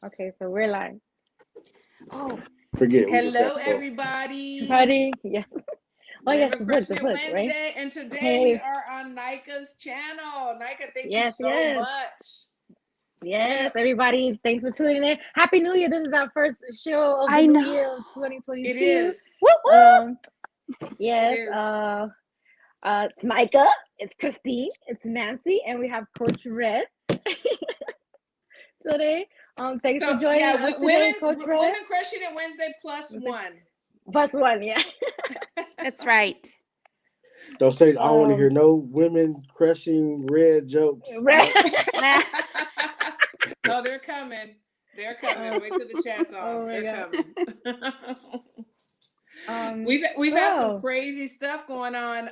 Okay, so we're live. Oh, Forget we just got Hello, to go. everybody. Buddy, yeah. Oh yes, Women the Crushing It book, right? Wednesday, and today we Hey, are on Nika's channel. Nika, thank you yes, so yes, much. You know, yes. Everybody, thanks for tuning in. Happy New Year! This is our first show of the I new know. year of it 2022. is. Woo woo! Um, It yes. is. It's Micah, it's Christine, it's Nancy, and we have Coach Red today. Thanks for So joining yeah, us today, Coach Red. Women Crushing It Wednesday plus Was it one. plus one? Yeah. That's right. Don't say I don't want to hear Um, no women crushing red jokes. Red. No. Nah. Oh, they're coming. They're coming. Wait till the chat's on. Oh my They're god. coming. Um, We've had some so crazy stuff going on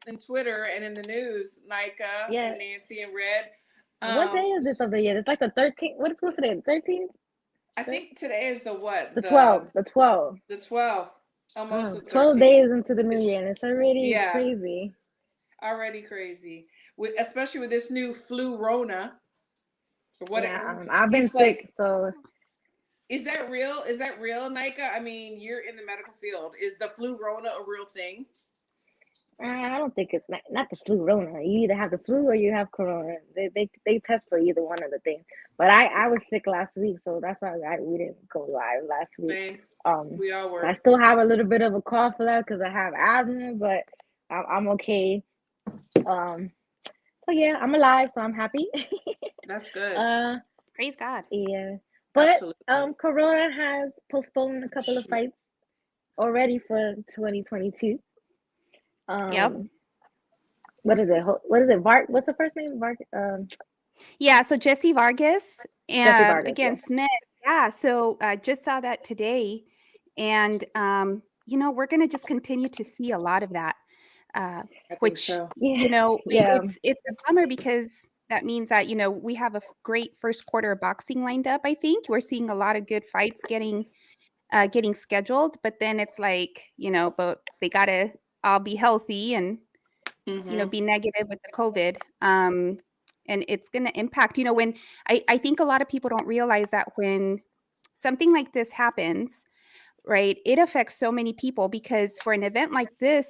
in Twitter and in the news, Nika yeah, and Nancy and Red. what day is this of the year? It's like the 13th. What's today? The 13th? I think today is the what? The 12th. The 12th. The 12th, almost the 12 13th. days into the new year, and it's already Yeah, crazy. already crazy. Especially with this new flu Rona. Yeah, I've been It's like, sick, so is that real? Is that real, Nika? I mean, you're in the medical field. Is the flu Rona a real thing? I don't think it's not the flu Rona. You either have the flu or you have Corona. They test for either one of the things. But I was sick last week, so that's why we didn't go live last week. Same. Um, We all were. I still have a little bit of a cough left because I have asthma, but I'm okay. So yeah, I'm alive, so I'm happy. That's good. Praise God. Yeah, but Absolutely. Corona has postponed a couple of Shoot. fights already for 2022. Yep. What is it? What is it? What's the first name? Yeah. So Jesse Vargas Jesse and Vargas. Yeah. again Smith. Yeah. So just saw that today, and we're gonna just continue to see a lot of that, I think which so. Yeah. Yeah. it's a bummer because that means that we have a great first quarter of boxing lined up. I think we're seeing a lot of good fights getting scheduled, but then it's like but they gotta all be healthy and Mm-hmm. be negative with the COVID. And it's going to impact, when I think a lot of people don't realize that when something like this happens, right, it affects so many people because for an event like this,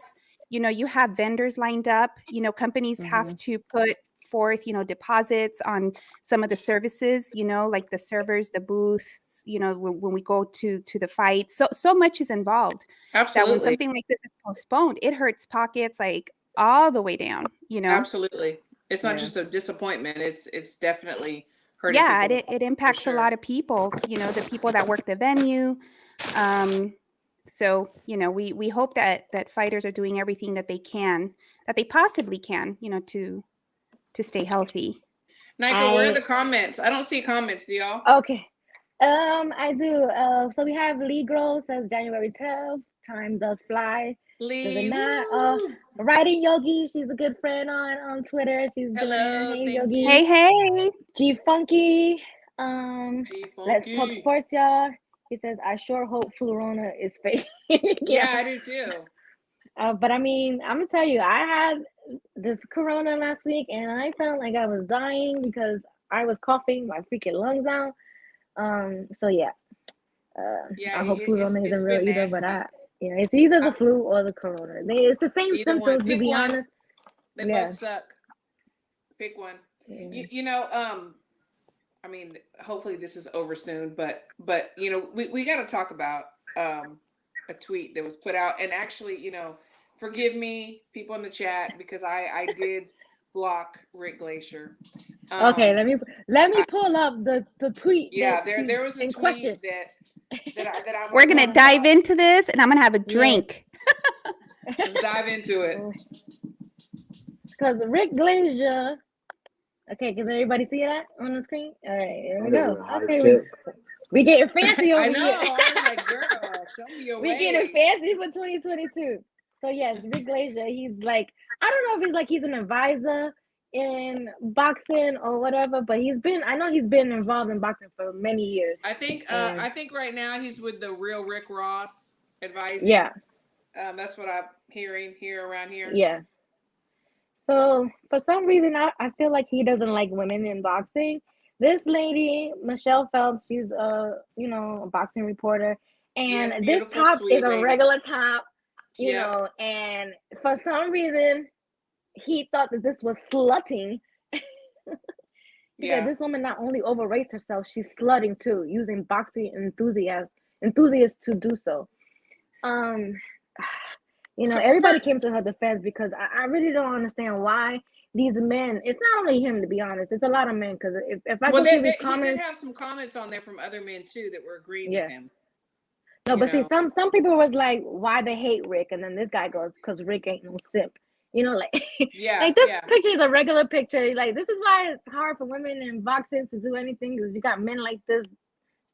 you have vendors lined up, companies have to put forth, deposits on some of the services, like the servers, the booths, when we go to the fight. So much is involved that when Absolutely. something like this is postponed, it hurts pockets like all the way down. Absolutely. It's not Yeah. just a disappointment. It's definitely hurting Yeah, people it for impacts a sure. lot of people, the people that work the venue. So, we hope that fighters are doing everything that they possibly can, to stay healthy. Nika, where are the comments? I don't see comments, do y'all? Okay. I do. So we have Lee Gross says January 12th. Time does fly. Does it Lee, not? woo! Writing Yogi. She's a good friend on Twitter. She's doing it. Hello, Hey thank Yogi. you. Hey. G Funky. G Let's talk Funky. sports, y'all. He says, I sure hope Florona is fake. Yeah, Yeah. I do too. But I mean, I'm gonna tell you, I had this corona last week and I felt like I was dying because I was coughing my freaking lungs out. So yeah. Yeah, I hope Florona it's isn't real been either, but nasty. it's either Uh, the flu or the corona. It's the same Either one. symptoms to Pick be one. honest. They Yeah. both suck. Pick one. Yeah. I mean, hopefully this is over soon, but we got to talk about a tweet that was put out, and actually, forgive me, people in the chat, because I did block Rick Glacier. Okay, let me I, pull up the tweet that yeah, she's there was a in tweet question. that I We're want to going to talk dive about. into this and I'm going to have a Yes. drink. Let's dive into it. Because Rick Glazier. Okay, can everybody see that on the screen? All right, here we go. High Okay, tech. we getting fancy I over know. here. I was like, girl, show me your We getting ways. fancy for 2022. So yes, Rick Glazier, he's like, I don't know if he's an advisor in boxing or whatever, but I know he's been involved in boxing for many years. I think And right now he's with the real Rick Ross advising. yeah, That's what I'm hearing here around here. yeah. So for some reason, I feel like he doesn't like women in boxing. this lady, Michelle Phelps, she's a a boxing reporter, Yes, and this beautiful, top is sweet a lady. regular top, Yep. and for some reason he thought that this was slutting. He said Yeah. this woman not only overrates herself, she's slutting too, using boxing enthusiasts to do so. Um, everybody For came to her defense because I really don't understand why these men. It's not only him, to be honest. It's a lot of men. Because if I well, go through these he did comments, have some comments on there from other men too that were agreeing with yeah, him. no, You but see, know. some people was like, why they hate Rick, and then this guy goes, because Rick ain't no simp. Like Yeah. like this Yeah. picture is a regular picture. Like this is why it's hard for women in boxing to do anything because you got men like this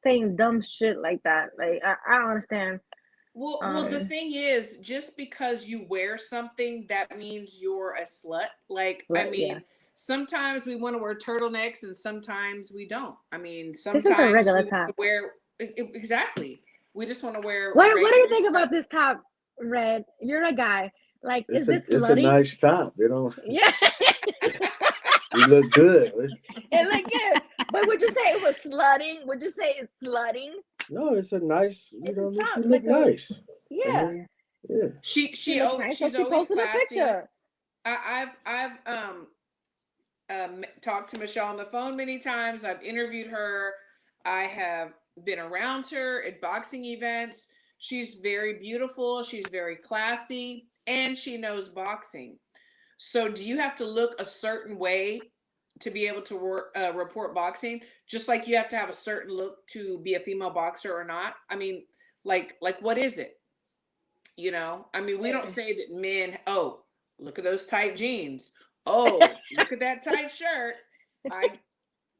saying dumb shit like that. Like I don't understand. Well, the thing is, just because you wear something, that means you're a slut. Like, I But yeah, mean, sometimes we want to wear turtlenecks, and sometimes we don't. I mean, this is a sometimes regular we want top. to wear exactly. We just want to wear What do you regular think stuff. about this top, Red? You're a guy. Like, is this It's a slutty? nice top. You know, Yeah, you look good. it look good. But would you say it was slutting? Would you say it's slutting? No, it's a nice. It's a I mean, she top, look like a nice. I yeah. mean, yeah. She looks nice, so She's she always posted a classy. picture. I've talked to Michelle on the phone many times. I've interviewed her. I have been around her at boxing events. She's very beautiful. She's very classy, and she knows boxing. So, do you have to look a certain way to be able to report boxing? Just like you have to have a certain look to be a female boxer or not? I mean, like what is it? I mean, we don't say that men, oh, look at those tight jeans. Oh, look at that tight shirt. I,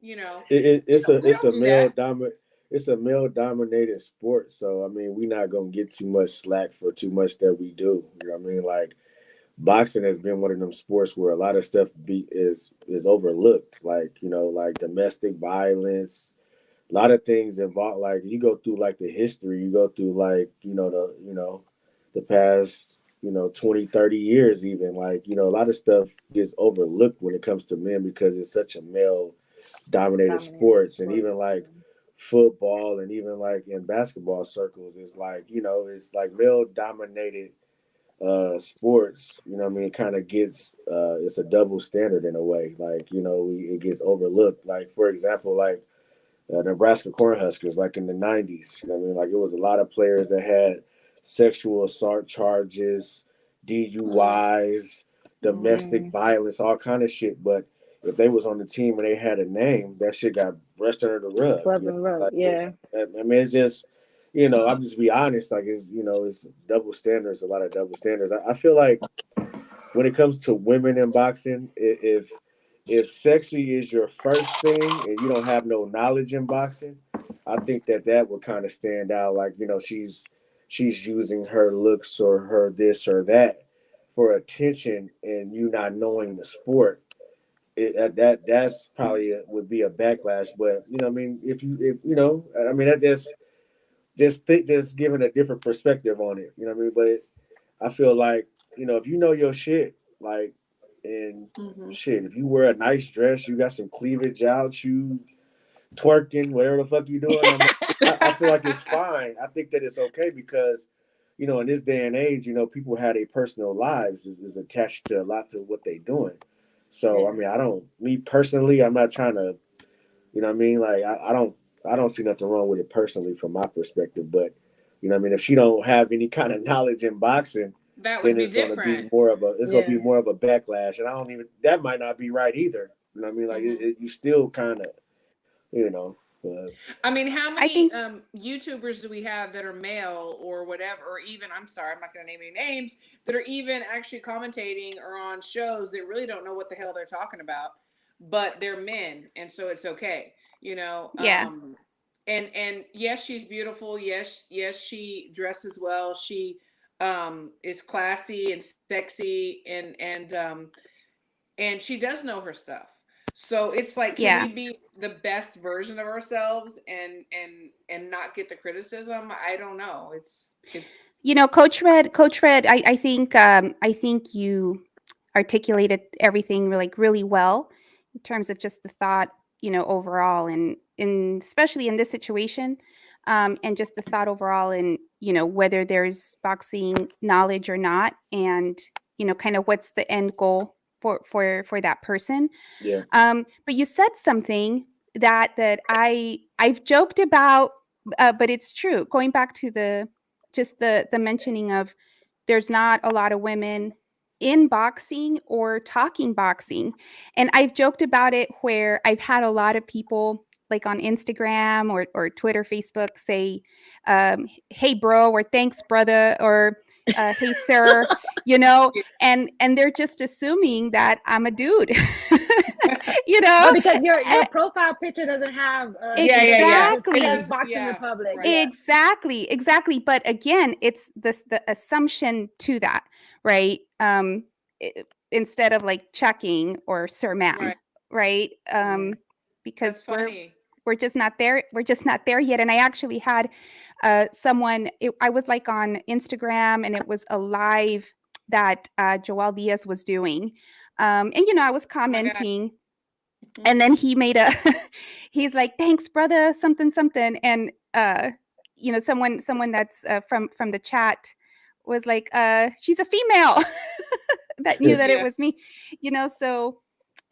It's we don't do that. it's a male dominated sport. So I mean, we're not gonna get too much slack for too much that we do. You know what I mean? Like boxing has been one of them sports where a lot of stuff is overlooked. Like like domestic violence, a lot of things involved. Like you go through like the history, you go through like the past 20, 30 years even, like a lot of stuff gets overlooked when it comes to men because it's such a male dominated Dominated sports. And sport. even like football and even like in basketball circles, it's like it's like male dominated sports. What I mean, kind of gets it's a double standard in a way. Like it gets overlooked. Like for example, like Nebraska Cornhuskers, like in the '90s. What I mean, like it was a lot of players that had sexual assault charges, DUIs, domestic violence, all kind of shit. But if they was on the team and they had a name, that shit got brushed under the rug. Swept in the rug. Like Yeah. I mean, it's just I'm just be honest. Like it's double standards, a lot of double standards. I feel like when it comes to women in boxing, if sexy is your first thing and you don't have no knowledge in boxing, I think that would kind of stand out. Like she's using her looks or her this or that for attention, and you not knowing the sport. That's probably would be a backlash. But I mean, if I mean, that just giving a different perspective on it. You know what I mean? But I feel like if you know your shit, like, and shit, if you wear a nice dress, you got some cleavage out, you twerking, whatever the fuck you doing, I feel like it's fine. I think that it's okay because in this day and age, people have their personal lives is attached to a lot to what they doing. So I mean, me personally, I'm not trying to, what I mean, like I don't see nothing wrong with it personally from my perspective. But what I mean, if she don't have any kind of knowledge in boxing, that would then be it's gonna be different. gonna be more of a backlash, and I don't even that might not be right either. You know what I mean? Like you still kind of, I mean, how I many think YouTubers do we have that are male or whatever, or even, I'm sorry, I'm not going to name any names, that are even actually commentating or on shows that really don't know what the hell they're talking about, but they're men, and so it's okay, yeah. And yes, she's beautiful. Yes, she dresses well. She is classy and sexy, and she does know her stuff. So it's like, can Yeah. we be the best version of ourselves and not get the criticism? I don't know. It's Coach Red, I think you articulated everything like really well in terms of just the thought overall, and especially in this situation, and just the thought overall, and whether there's boxing knowledge or not, and kind of what's the end goal for that person. Yeah. But you said something that I've joked about, but it's true. Going back to the mentioning of there's not a lot of women in boxing or talking boxing. And I've joked about it where I've had a lot of people like on Instagram or Twitter, Facebook say, hey, bro, or thanks, brother, or hey, sir, and they're just assuming that I'm a dude. But because your profile picture doesn't have exactly. It says Boxing Republic. Right. Exactly. But again, it's the assumption to that, right? Instead of like checking or Sir Ma'am, right? Because we're just not there. We're just not there yet. And I actually had someone. I was like on Instagram, and it was a live that Joel Diaz was doing, and I was commenting. And then he made he's like, thanks, brother, something, and someone that's from the chat was like, she's a female that knew that it was me, so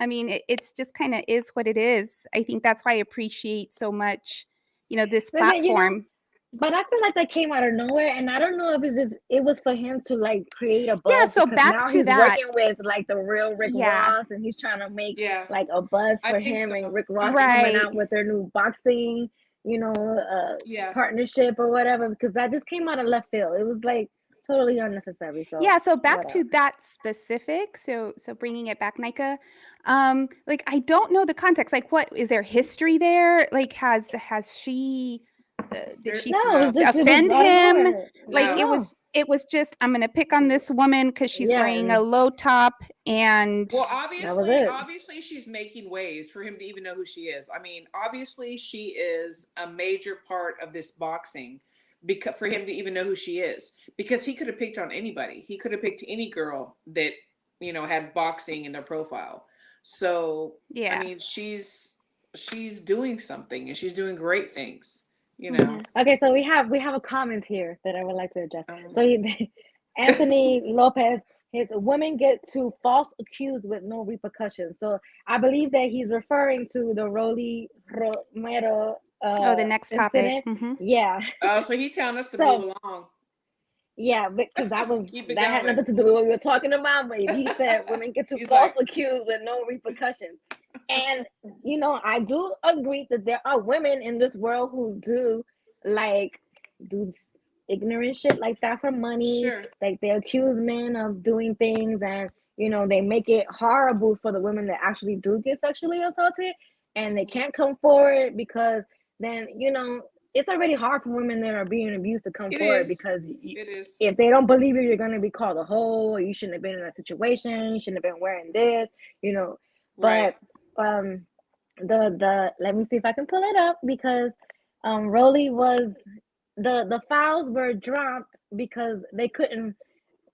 I mean, it's just kind of is what it is. I think that's why I appreciate so much this platform. But I feel like that came out of nowhere, and I don't know if it was for him to like create a buzz. Yeah, so back now to he's that, working with like the real Rick Ross, and he's trying to make like a buzz for him, and Rick Ross coming out with their new boxing, partnership or whatever. Because that just came out of left field. It was like totally unnecessary. So back to that specific. So bringing it back, Nika. Like I don't know the context. Like, what is there history there? Like, has she? Did she offend him? Like it was just, I'm gonna pick on this woman because she's wearing a low top, and obviously she's making waves for him to even know who she is. I mean, obviously she is a major part of this boxing because for him to even know who she is, because he could have picked on anybody. He could have picked any girl that had boxing in their profile. So I mean, she's doing something, and she's doing great things. Okay, so we have a comment here that I would like to address. So Anthony Lopez, his women get to false accused with no repercussions. So I believe that he's referring to the Rolly Romero the next topic. Yeah. So he's telling us to move along. Yeah, because that had nothing to do with what we were talking about. But he said women get to false accused with no repercussions. And I do agree that there are women in this world who do ignorant shit like that for money. Sure. Like they accuse men of doing things, and they make it horrible for the women that actually do get sexually assaulted, and they can't come forward because then it's already hard for women that are being abused to come forward because if they don't believe you, you're gonna be called a hoe, or you shouldn't have been in that situation, you shouldn't have been wearing this, But the let me see if I can pull it up, because Rolly was the files were dropped because they couldn't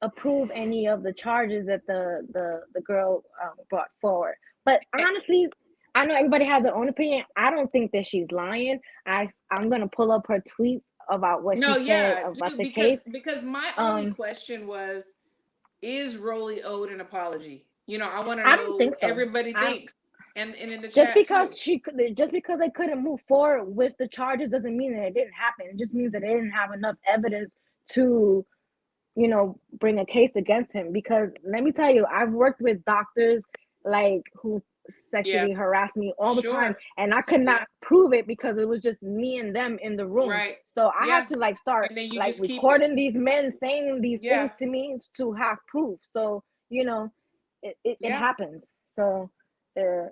approve any of the charges that the girl brought forward. But honestly, I know everybody has their own opinion. I don't think that she's lying. I'm gonna pull up her tweets about what she said about the case. Because my only question was, is Rolly owed an apology? I want to know what everybody thinks. And in the chat, just because they couldn't move forward with the charges doesn't mean that it didn't happen. It just means that they didn't have enough evidence to bring a case against him. Because let me tell you, I've worked with doctors who sexually harassed me all the time, and I could not prove it because it was just me and them in the room. Right. So I had to start recording these men saying these things to me to have proof. So it happens. So I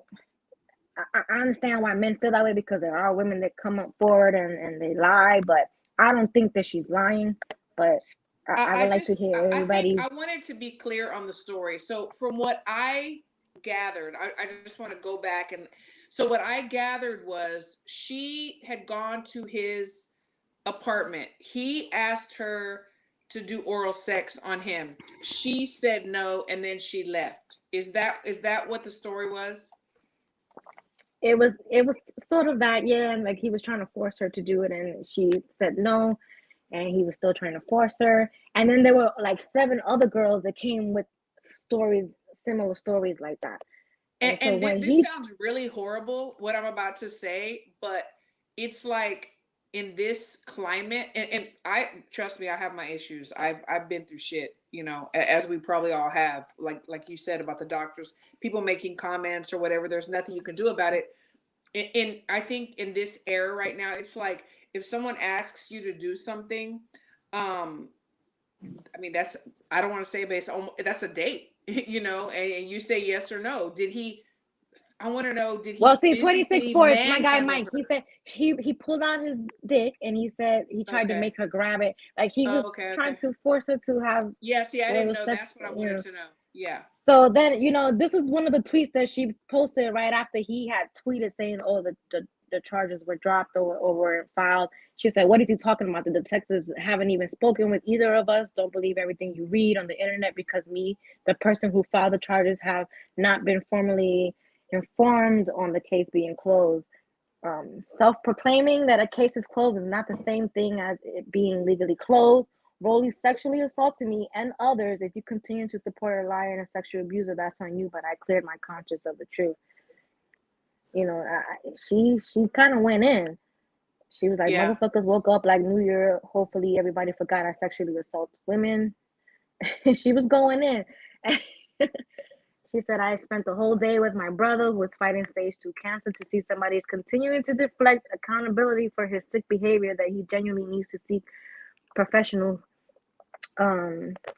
understand why men feel that way, because there are women that come up forward and they lie, but I don't think that she's lying. But I would like to hear everybody. I wanted to be clear on the story. So from what I gathered, I just want to go back, and so what I gathered was she had gone to his apartment. He asked her to do oral sex on him. She said no, and then she left. Is that what the story was? it was sort of that, yeah, and like he was trying to force her to do it, and she said no, and he was still trying to force her. And then there were like 7 other girls that came with stories, similar stories like that. And so And when this he sounds really horrible, what I'm about to say, but it's like in this climate, and I trust me, I have my issues. I've been through shit, you know, as we probably all have. Like you said about the doctors, people making comments or whatever. There's nothing you can do about it. In I think in this era right now, it's like if someone asks you to do something, um, I mean that's I don't want to say based on that's a date, you know, and you say yes or no. Did he? I want to know, did he Well, see, 26 physically sports, my guy manhandle Mike, he her? said he pulled out his dick and he said he tried to Okay. make her grab it. Like he Oh, was okay, trying okay. to force her to have Yeah, see, I what didn't was know. sex, That's what I wanted to know. Yeah. So then, this is one of the tweets that she posted right after he had tweeted saying, "Oh, the charges were dropped or were filed." She said, "What is he talking about? The detectives haven't even spoken with either of us. Don't believe everything you read on the internet because me, the person who filed the charges, have not been formally informed on the case being closed." Self-proclaiming that a case is closed is not the same thing as it being legally closed. Rolly sexually assaulted me and others. If you continue to support a liar and a sexual abuser, that's on you. But I cleared my conscience of the truth. She kind of went in. She was like, Yeah. "Motherfuckers woke up like New Year. Hopefully, everybody forgot I sexually assault women." She was going in. She said, "I spent the whole day with my brother who was fighting stage 2 cancer to see somebody's continuing to deflect accountability for his sick behavior that he genuinely needs to seek professional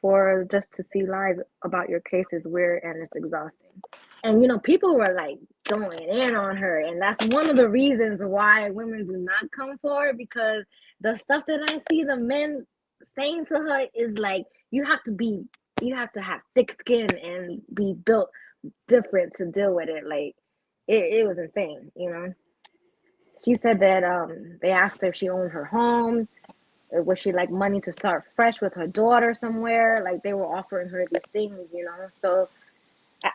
for just to see lies about your case is weird and it's exhausting." And people were like going in on her, and that's one of the reasons why women do not come forward, because the stuff that I see the men saying to her is like, you have to have thick skin and be built different to deal with it. Like it was insane. She said that they asked her if she owned her home. Would she like money to start fresh with her daughter somewhere? Like they were offering her these things. So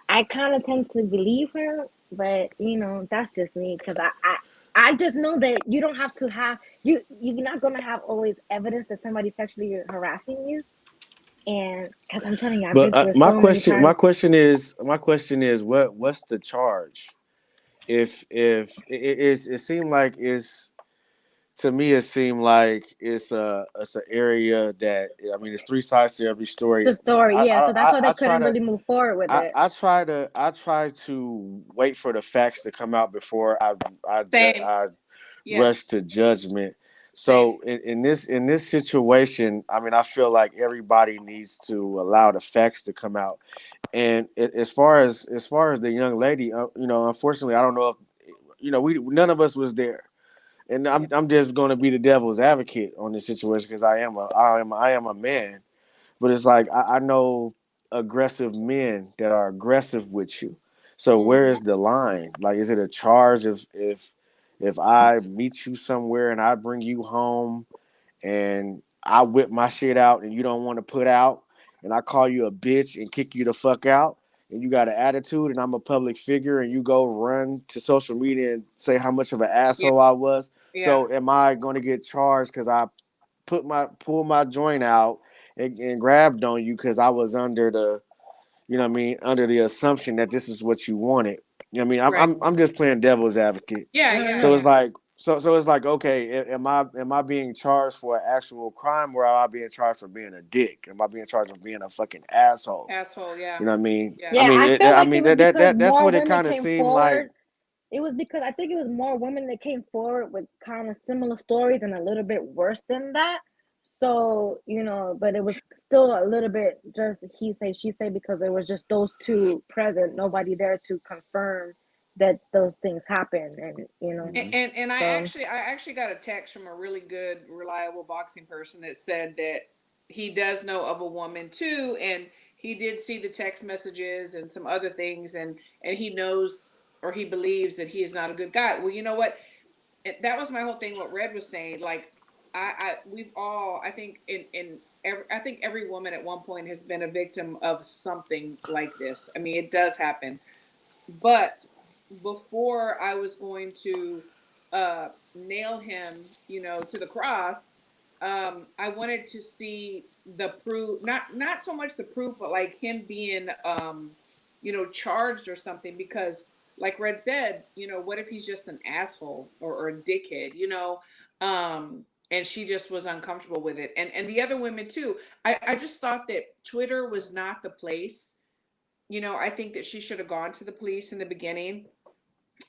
I kind of tend to believe her, but that's just me, because I just know that you don't have to have you're not gonna have always evidence that somebody's sexually harassing you. And because I'm telling you, I've But been through it so many my times. question is, what's the charge? If it seemed like it's to me, it seemed like it's an area that, I mean, it's three sides to every It's story. a story, yeah. So that's why they I try couldn't to really move forward with it. I try to wait for the facts to come out before Same. I rush Yes. to judgment. Same. So in this situation, I mean, I feel like everybody needs to allow the facts to come out. And as far as the young lady, unfortunately, I don't know if we none of us was there, and Yeah. I'm just going to be the devil's advocate on this situation because I am a man, but it's like I know aggressive men that are aggressive with you. So where Hmm. is the line? Like, is it a charge if I meet you somewhere and I bring you home and I whip my shit out and you don't want to put out, and I call you a bitch and kick you the fuck out, and you got an attitude, and I'm a public figure, and you go run to social media and say how much of an Yeah. asshole I was? Yeah. So am I going to get charged because I pull my joint out and grabbed on you because I was under the, what I mean, under the assumption that this is what you wanted? You know what I mean? Right. I'm just playing devil's advocate. Yeah. Yeah. So Mm-hmm. it's Yeah. like, so it's like, okay, am I being charged for an actual crime, or am I being charged for being a dick? Am I being charged for being a fucking asshole? Asshole. Yeah. You know what I mean? Yeah. I Yeah, mean, I feel I like it mean was because that's more what it women kind of came seemed like. forward. It was because I think it was more women that came forward with kind of similar stories and a little bit worse than that. So, but it was still a little bit just he say, she say, because there was just those two present, nobody there to confirm that those things happen. And, Mhm. And so, I actually got a text from a really good, reliable boxing person that said that he does know of a woman too, and he did see the text messages and some other things, and he knows or he believes that he is not a good guy. Well, you know what? That was my whole thing. What Red was saying, like we've all, I think I think every woman at one point has been a victim of something like this. I mean, it does happen, but before I was going to nail him, to the cross, I wanted to see the proof, not so much the proof, but like him being, charged or something. Because, like Red said, what if he's just an asshole or a dickhead, and she just was uncomfortable with it, and the other women too. I just thought that Twitter was not the place. I think that she should have gone to the police in the beginning.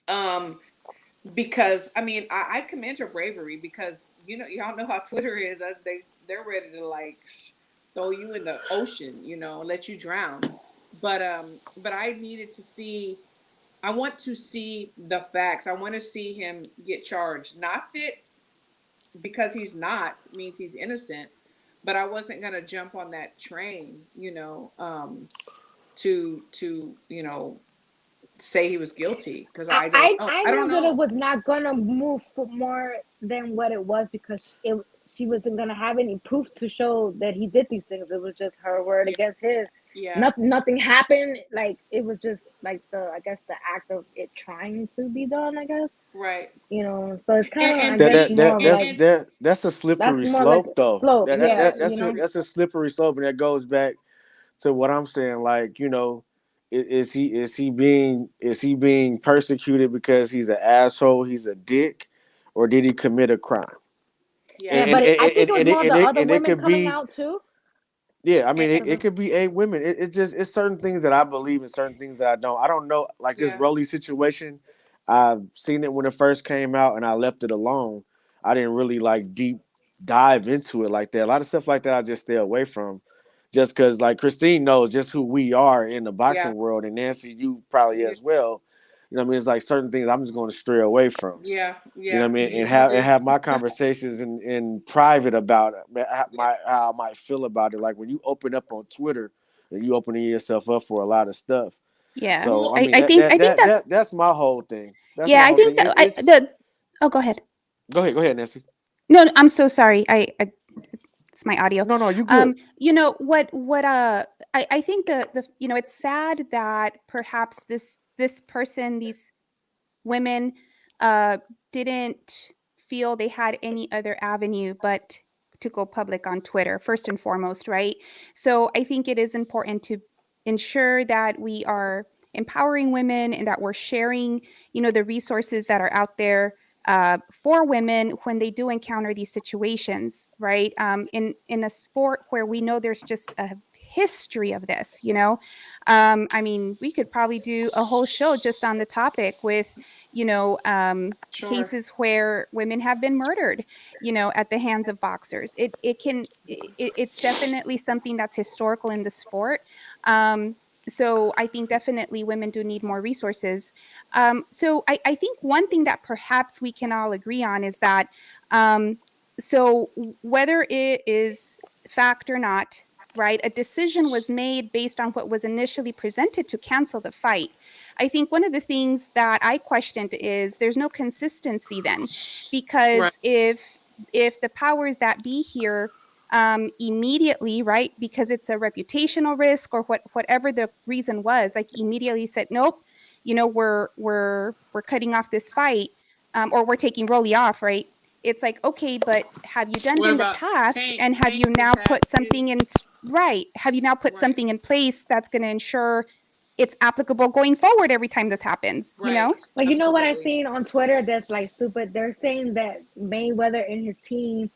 Um, because I mean, I commend her bravery, because y'all know how Twitter is. They're ready to like throw you in the ocean, let you drown. But I needed to see. I want to see the facts. I want to see him get charged. Not that because he's not means he's innocent, but I wasn't gonna jump on that train, to say he was guilty, because I I don't I, know. I I don't knew that it know. was not gonna move for more than what it was, because she wasn't gonna have any proof to show that he did these things. It was just her word Yeah, against his. yeah, Nothing happened. Like, it was just like I guess the act of it trying to be done. I guess, right. so it's kind of, And I That guess, that see, more that of and, that's like, and that's a that's slippery more like slope, though. slope. That, it that, Yeah, that is. that's a that's a slippery slope, and that goes back to what I'm saying. Like, is he being persecuted because he's an asshole, he's a dick, or did he commit a crime? Yeah, yeah. And But and I and, think it was and, it, more and, the it, other and it women could coming be. out too. Yeah, I mean, and, it could be 8 women. It's certain things that I believe and certain things that I don't. I don't know, like this yeah, Rolly situation. I've seen it when it first came out, and I left it alone. I didn't really like deep dive into it like that. A lot of stuff like that I just stay away from, just because like Christine knows just who we are in the yeah, boxing world, and Nancy, you probably yeah, as well. What I mean? It's like certain things I'm just going to stray away from. yeah, What I yeah. mean? You And you did. have my conversations in private about it, Yeah, how I might feel about it. Like when you open up on Twitter, and you opening yourself up for a lot of stuff. Yeah. So well, I mean I think that's that's my whole thing. That's yeah, my I whole thing. think that It's oh, go ahead. go ahead, Nancy. No, no, I'm so sorry. It's my audio. No, you good. What I think the it's sad that perhaps this person, these women, uh didn't feel they had any other avenue but to go public on Twitter, first and foremost, right? So I think it is important to ensure that we are empowering women and that we're sharing, the resources that are out there for women when they do encounter these situations, right? In a sport where we know there's just a history of this, I mean, we could probably do a whole show just on the topic with, sure. cases where women have been murdered, at the hands of boxers. It's definitely something that's historical in the sport. So I think definitely women do need more resources. So I think one thing that perhaps we can all agree on is that, so whether it is fact or not, right, a decision was made based on what was initially presented to cancel the fight. I think one of the things that I questioned is there's no consistency then, Right. because if the powers that be here immediately, right, because it's a reputational risk or whatever the reason was, like immediately said, nope, we're cutting off this fight, or we're taking Rolly off, right? It's like, okay, but have you done it What in the about past, Tank? and have Tank you now just had put his something in, right, have you now put right, something in place that's going to ensure it's applicable going forward every time this happens, right, But you know what I absolutely. seen on Twitter that's like stupid? They're saying that Mayweather and his team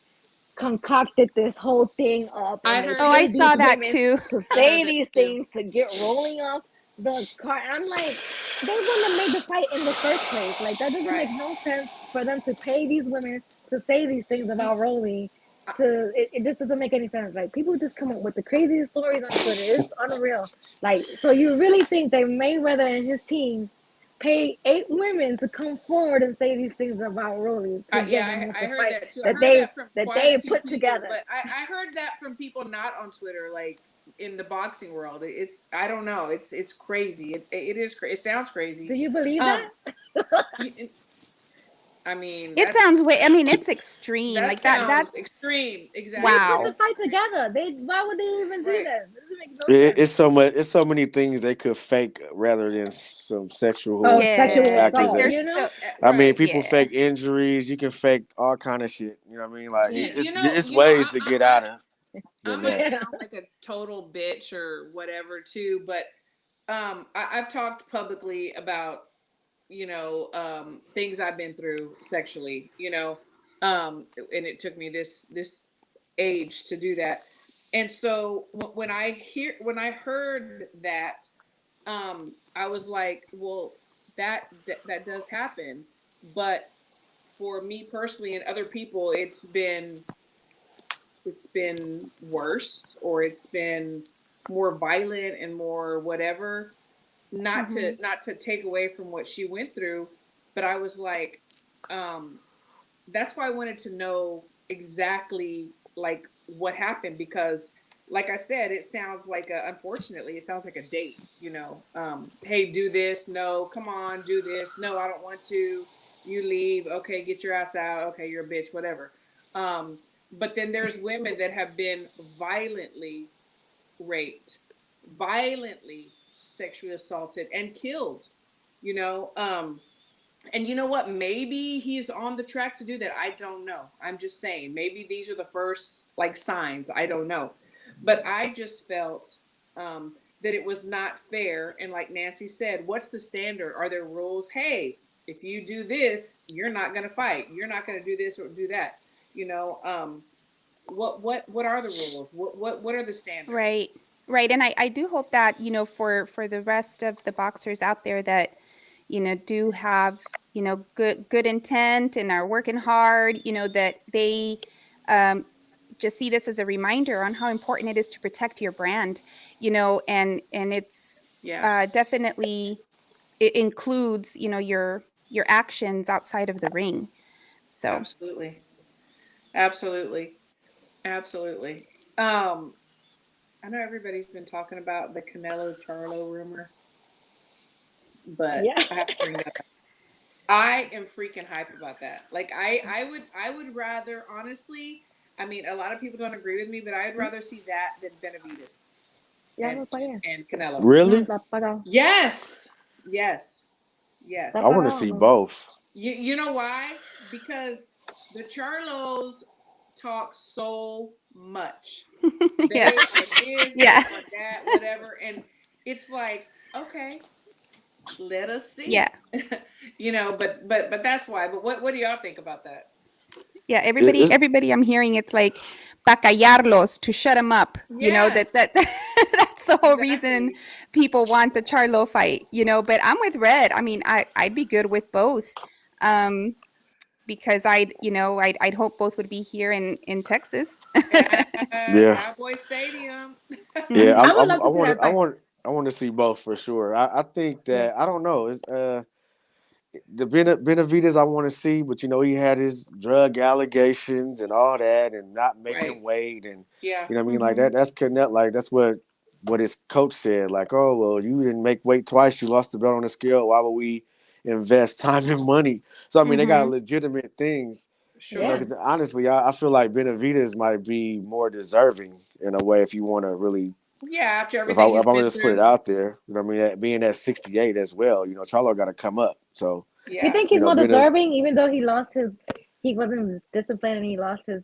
concocted this whole thing up, I and they Oh, heard I paid that these saw too. that women too. to I heard say that these too. things to get rolling off the car. And I'm like, they wouldn't have made the fight in the first place. Like, that doesn't Right. make no sense for them to pay these women to say these things Y- about Rolly. uh, It just doesn't make any sense. Like, people just come up with the craziest stories on Twitter. It's unreal. Like, so you really think that Mayweather and his team pay 8 women to come forward and say these things about Rolly to get him yeah, off I the heard fight that too. I that heard they that from that quite a they few put people, together? but I heard that from people not on Twitter, like in the boxing world. It's I don't know. It's crazy. It is. It sounds Do crazy. you believe Um, that? y- I mean, It sounds way. I mean, it's extreme. that Like that. sounds That's extreme. Exactly. Put wow. the fight together. Why would they even do Right. that? It doesn't make no It, sense. it's so much. It's so many things they could fake rather than some sexual Oh, sexual Yes. Like assault, there's you accusations. know? so. I mean, Right. people Yeah. fake injuries. You can fake all kind of shit. You know what I mean? Like it's You know, ways to get out of the I might mess. Yeah. sound like a total bitch or whatever too, but I've talked publicly about, things I've been through sexually, and it took me this age to do that. And so when I heard that, I was like, well, that does happen, but for me personally and other people, it's been worse, or it's been more violent and more whatever. Not to Mhm. not to take away from what she went through, but I was like, um that's why I wanted to know exactly like what happened, because like I said, it sounds like unfortunately it sounds like a date, hey, do this, no, come on, do this, no, I don't want to, you leave, okay, get your ass out, okay, you're a bitch, whatever. um but then there's women that have been violently raped, violently sexually assaulted and killed, you know and you know what? Maybe he's on the track to do that. I don't know. I'm just saying. Maybe these are the first like signs. I don't know. But I just felt that it was not fair. And like Nancy said, what's the standard? Are there rules? Hey, if you do this, you're not going to fight. You're not going to do this or do that. You know, what are the rules? What are the standards? Right. Right. And I do hope that, for the rest of the boxers out there that, do have, good intent and are working hard, that they just see this as a reminder on how important it is to protect your brand, and it's Yeah, definitely, it includes, your actions outside of the ring. So absolutely, absolutely, absolutely. Um, I know everybody's been talking about the Canelo Charlo rumor, but Yeah. I have to bring that up. I am freaking hype about that. Like I would rather, honestly. I mean, a lot of people don't agree with me, but I'd rather see that than Benavides Ya and voy para allá. and Canelo. No, Really? está apagado. Yes, yes, Está I yes. want to apagado, see ¿no? both. You know why? Because the Charlos talk so much. yeah. They are this, they Yeah. are that, whatever, and it's like, okay, let us Yeah. see. But that's why. But what do y'all think about that? Yeah, It, everybody, it's everybody I'm hearing, it's like pa callarlos, to shut them up. That Yes, that's the whole reason exactly. people want the Charlo fight. But I'm with Red. I mean, I'd be good with both. Um, because I'd hope both would be here in Texas. yeah, Cowboy Stadium. yeah. hmm I would love to see that fight. I want to see both for sure. I think Yeah. that I don't know. It's the Benavides I want to see, but he had his drug allegations and all that, and not Right. making weight, and Yeah. you know what I mean, like hmm that. That's connect. Like that's what his coach said. Like, oh well, you didn't make weight twice. You lost the belt on the scale. Why would we invest time and money? So I mean, they got hmm legitimate things. Yeah. Sure. Because honestly, I feel like Benavides might be more deserving in a way if you want to really Yeah. After if I everything if he's I'm gonna been just put it through. out there, you know what I mean, being at 68 as well, Charlo got to come up. So, You Yeah. think he's more Benavides. deserving, even though he wasn't disciplined and he lost his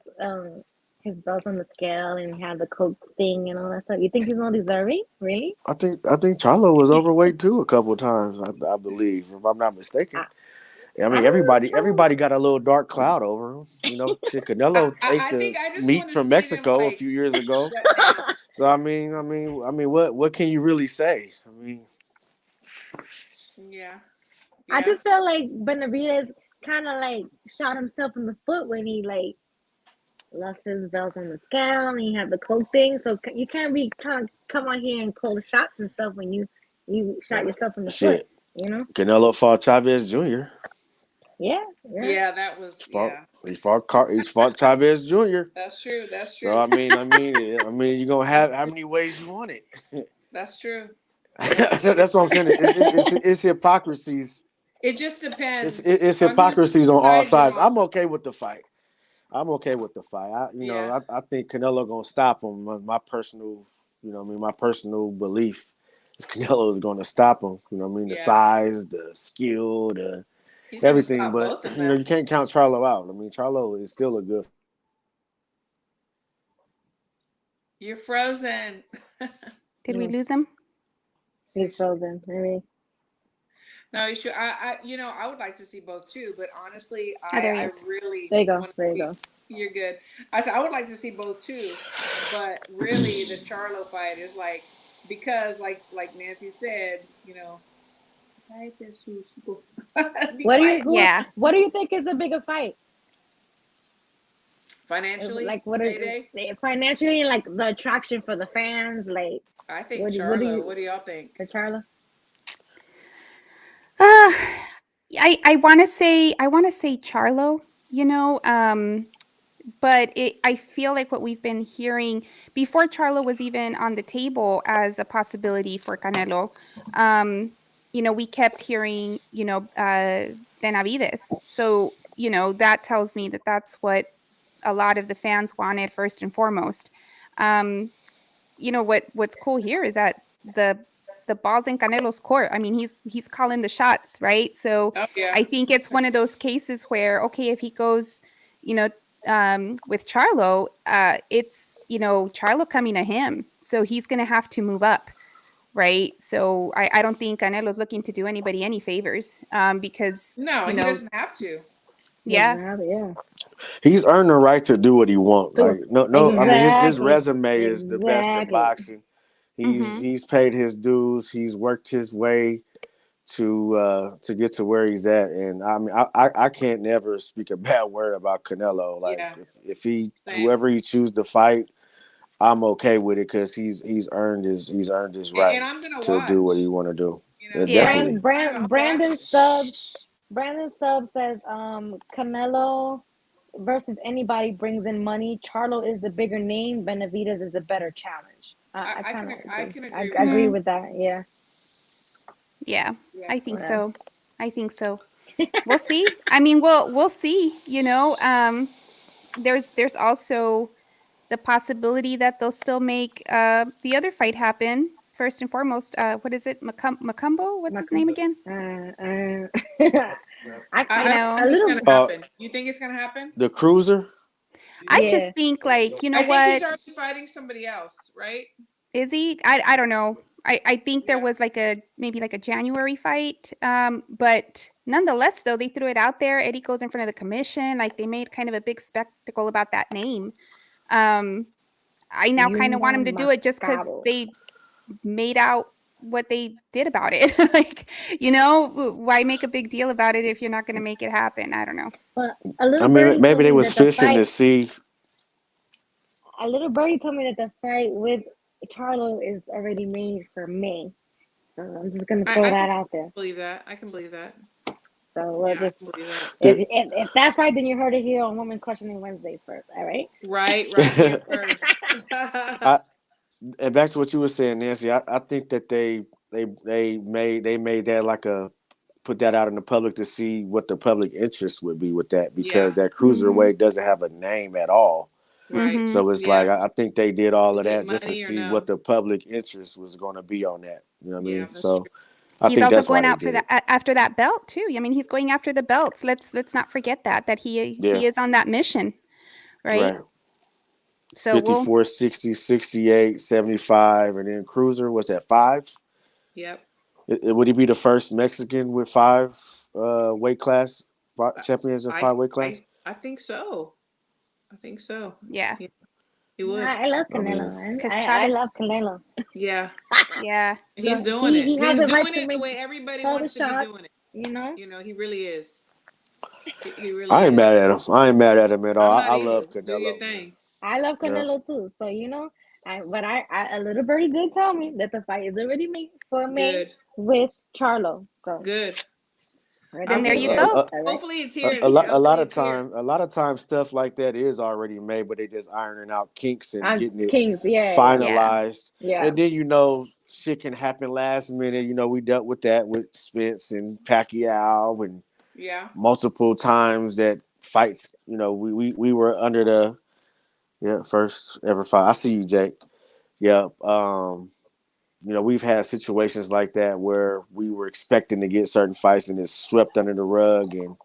belts on the scale and he had the coke thing and all that stuff. You think he's more deserving? Really? I think Charlo was overweight too a couple of times. I believe, if I'm not mistaken. I, I I mean, don't know. everybody got a little dark cloud over him. Shit, I, Canelo I ate I think the I just want meat to from see them Mexico a like few years ago. shut down. So I mean, what can you really say? I mean, Yeah. I Yeah. just felt like Benavides kind of like shot himself in the foot when he like lost his belts on the scale and he had the coke thing. So you can't be trying to come out here and call the shots and stuff when you shot yourself in the foot. shit, You know? Canelo fought Chavez Jr. Yeah. Yeah. Yeah. That was, yeah. He fought Chavez Jr. That's true. That's So true. you're gonna have how many ways you want it. That's true. That's true. That's what I'm saying. It's hypocrisies It just depends It's on whose hypocrisies on all side you're sides. on. I'm okay with the fight. Yeah. I think Canelo gonna stop him. My personal, my personal belief is Canelo is gonna stop him. You know what I mean? The Yeah. size, the skill, the He's gonna everything. stop But both of them. you can't count Charlo out. I mean, Charlo is still a good. You're frozen. Did we Mm, lose him? he's frozen. Maybe. No, you should. I would like to see both too, but honestly, Oh, there he I is. really There you go. want to There you see. go. You're good. I said I would like to see both too, but really the Charlo fight is like because like Nancy said, fight is super. Be What do you quiet. Yeah. What do you think is the bigger fight? Financially, Like, what are payday. financially, and like the attraction for the fans? Like, I think what do Charlo. you What do y'all think? for Charlo? Uh, I want to say Charlo, but I feel like what we've been hearing before Charlo was even on the table as a possibility for Canelo. We kept hearing, Benavides. So, that tells me that that's what a lot of the fans wanted first and foremost. Um, what's cool here is that the ball's in Canelo's court. I mean, he's calling the shots, right? So Oh yeah. I think it's one of those cases where, okay, if he goes, you know, with Charlo, it's Charlo coming to him, so he's going to have to move up, right? So I don't think Canelo's looking to do anybody any favors, because No, he doesn't have to. yeah, Yeah. He's earned the right to do what he wants. Like So no. I mean, his exactly, resume is the best in exactly. boxing. mm-hmm. He's paid his dues. He's worked his way to get to where he's at, and I mean, I can't never speak a bad word about Canelo. Like Yeah. if he Same. whoever he choose to fight, I'm okay with it because he's earned his right And I'm gonna to do what watch. he want to do. Yeah, Yeah. definitely. Brandon Stubbs says Canelo versus anybody brings in money. Charlo is the bigger name. Benavides is a better challenge. I I kind can of I can I agree with agree that. with that. Yeah. Yeah, Yeah. I think Yeah. so. We'll see. I mean, we'll see. There's also the possibility that they'll still make the other fight happen. First and foremost, what is it? Macumbo? What's his name again? I You know, a It's little gonna happen. You think it's gonna happen? The cruiser. I yeah. just think like, I think he's what already fighting somebody else, right? is he? I don't know. I think there Yeah. was maybe like a January fight. But nonetheless, though, they threw it out there. Eddie goes in front of the commission. Like they made kind of a big spectacle about that name. I now kind of want him to do it just because Mascaro. they made out what they did about it. Like, why make a big deal about it if you're not going to make it happen? I don't know. But I mean, maybe they was fishing to see. a little birdie told me that the fight with Charlo is already made for May. So I'm just gonna throw that out there. Believe that. I can believe that. So we'll Yeah, I just can believe that. if that's right, then you heard it here on Woman Questioning Wednesdays first. All right. Right here first. And back to what you were saying, Nancy. I think that they made that like put that out in the public to see what the public interest would be with that because that cruiserweight doesn't have a name at all. Right. Mhm. So it's like I think they did all of Is it that just to money or see no? what the public interest was going to be on that. You know what I Yeah, mean? that's So true. I He's think also that's why going they out for did it. that after that belt too. I mean, he's going after the belts. Let's not forget that he Yeah. is on that mission, right? Right. So 54, 60, 68, 75, and then cruiser was at 5. Yep. Would he be the first Mexican with 5 weight class champions in 5 weight class? I think so. I think so. yeah, He would. I love I mean, Canelo, man. because I Chavez, love Canelo. Yeah. yeah, He's Look, doing it. he has He's the right doing to it the make way everybody all the wants to be shots. doing it. You know. He really is. He really I ain't is. mad at him. I ain't mad at him at all. I'm not I either. love Do your Canelo, man. thing. I love Yeah. Canelo too. So but I a little birdie did tell me that the fight is already made for May Good. with Charlo. So Good. then there made. you Uh, go. uh, All right. Hopefully it's here. a lot Hopefully of it's here. time stuff like that is already made, but they just ironing out kinks and getting it Kings, yeah. finalized. Yeah. And then shit can happen last minute. You know, we dealt with that with Spence and Pacquiao and Yeah. multiple times that fights. You know, we were under the first ever fight. I see you, Jake. Yeah. You know, we've had situations like that where we were expecting to get certain fights and it's swept under the rug and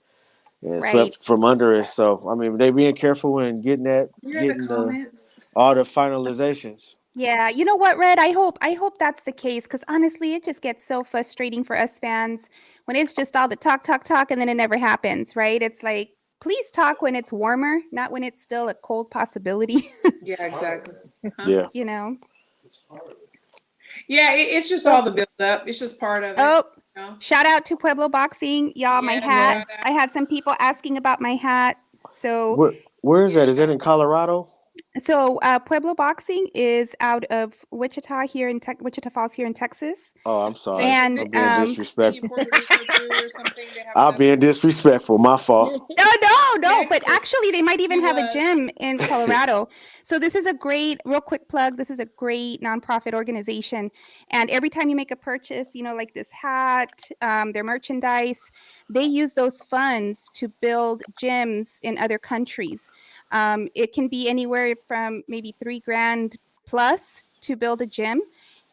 Right. swept from under us. So I mean, they being careful and getting You hear the getting comments? all the finalizations. Yeah, you know what, Red? I hope that's the case because honestly, it just gets so frustrating for us fans when it's just all the talk, talk, talk, and then it never happens, right? It's like, please talk when it's warmer, not when it's still a cold possibility, Yeah, exactly. Huh? Yeah. you know? Yeah, it's just all the build up. It's just part of it. Oh, You know? shout out to Pueblo Boxing, y'all. My Yeah, hat. shout I out. had some people asking about my hat. So Where is that? Is that in Colorado? Pueblo Boxing is out of Wichita here in Wichita Falls here in Texas. Oh, I'm sorry. And, I'm being um, Maybe disrespectful. Puerto Rico too or something. They have I'm another- being disrespectful. My fault. No, but Texas, actually they might even he have a was. gym in Colorado. So this is a great, real quick plug. This is a great nonprofit organization. And every time you make a purchase, you know, like this hat, their merchandise, they use those funds to build gyms in other countries. It can be anywhere from maybe $3,000 plus to build a gym.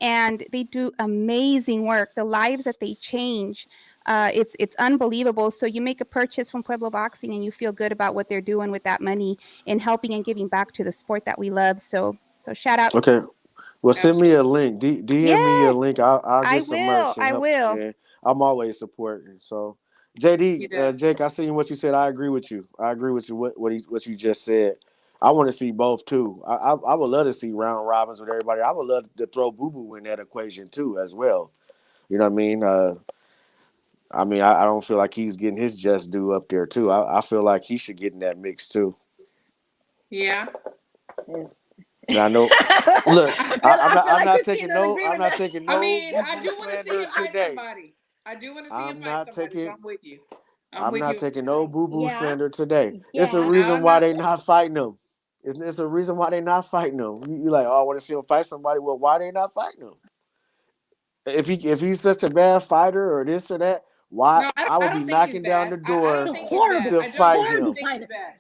And they do amazing work. The lives that they change, it's unbelievable. So you make a purchase from Pueblo Boxing and you feel good about what they're doing with that money and helping and giving back to the sport that we love. So shout out. Okay. Well, send me a link. DM me Yeah, a link. I'll I get some merch will. and I help. will. Yeah, I'm always supporting. So, He JD, does. Jake, I seen what you said. I agree with you. I agree with you. What you just said. I want to see both too. I would love to see round robins with everybody. I would love to throw Boo Boo in that equation too as well. You know what I mean? I don't feel like he's getting his just due up there too. I feel like he should get in that mix too. Yeah. And I know. Look, I'm not taking no. I'm not that. taking I no. mean, I Boo do Boo want to see slander him fight today. somebody. I do want to see I'm him not fight somebody, so taking. I'm with you. I'm with not you. taking no Boo Boo Yeah. slander today. Yeah. It's a I reason don't why know. they not fighting them. It's a reason why they not fighting them. You like, oh, I want to see him fight somebody. Well, why they not fighting him? If he's such a bad fighter or this or that, why No, I I would don't be think knocking he's down bad. the I door don't It's think horrible. he's to bad. fight I don't him. think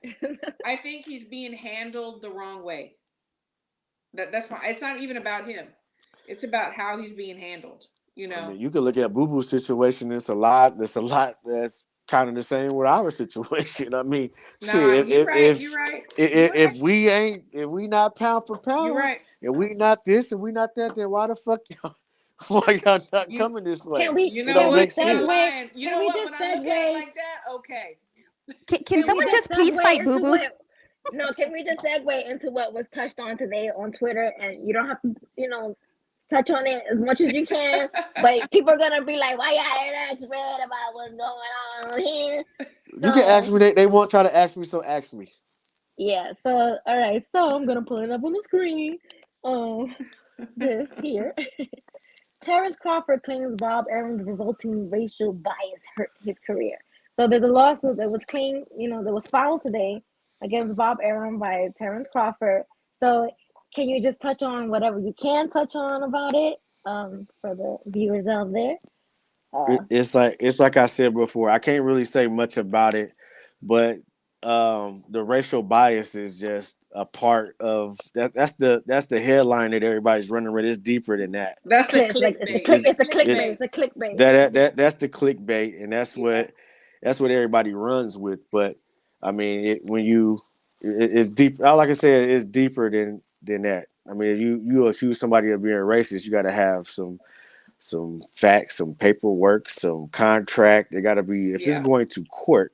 he's bad. I think he's being handled the wrong way. That's fine. It's not even about him. It's about how he's being handled. You know. I mean, you can look at Boo Boo's situation. It's a lot. There's a lot that's kind of the same with our situation. I mean, No, shit. you're right. You're right. If we not pound for pound, You're right. and we not this and we not that, then why the fuck y'all? Why y'all not You- coming this way? Can we? You It know don't Can we make what? You're not sense. segue? lying. You Can know we what? just When I look at it segue? like that, okay. Can we someone just please segue fight into Boo Boo? what? No, can we just segue into what was touched on today on Twitter? And you don't have to, touch on it as much as you can. But people are gonna be like, "Why y'all didn't ask Red about what's going on here?" You can ask me. They won't try to ask me. So ask me. Yeah. So all right. So I'm gonna pull it up on the screen. This here. Terrence Crawford claims Bob Arum's resulting racial bias hurt his career. So there's a lawsuit that was claimed, that was filed today against Bob Arum by Terrence Crawford. So can you just touch on whatever you can touch on about it, for the viewers out there? It's like I said before. I can't really say much about it, but the racial bias is just a part of that. That's the headline that everybody's running with. It's deeper than that. That's the It's like clickbait. it's a clickbait. It's a clickbait. That's the clickbait, and that's what everybody runs with. But I mean, it's deep. All I can say is deeper than that. I mean, if you accuse somebody of being racist, you got to have some facts, some paperwork, some contract. They got to be, if it's going to court,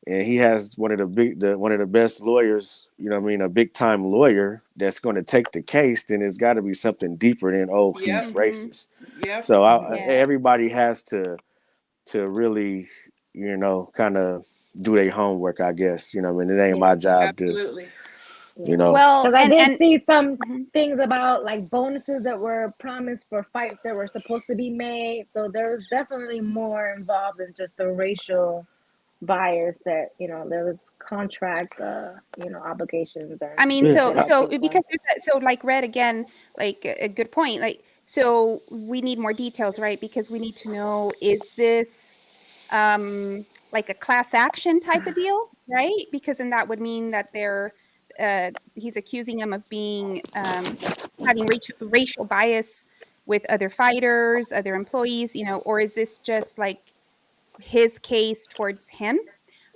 and he has one of the best lawyers, a big time lawyer that's going to take the case, then it's got to be something deeper than he's racist. Yep. So everybody has to really, kind of do their homework, I guess. It ain't my job Absolutely. to. Well, because I did and see some things about like bonuses that were promised for fights that were supposed to be made. So there's definitely more involved than just the racial bias that there was contract obligations. I mean, Yeah. so because so like Red again, like a good point. Like So we need more details, right? Because we need to know, is this like a class action type of deal, right? Because then that would mean that he's accusing him of being having racial bias with other fighters, other employees, or is this just like his case towards him?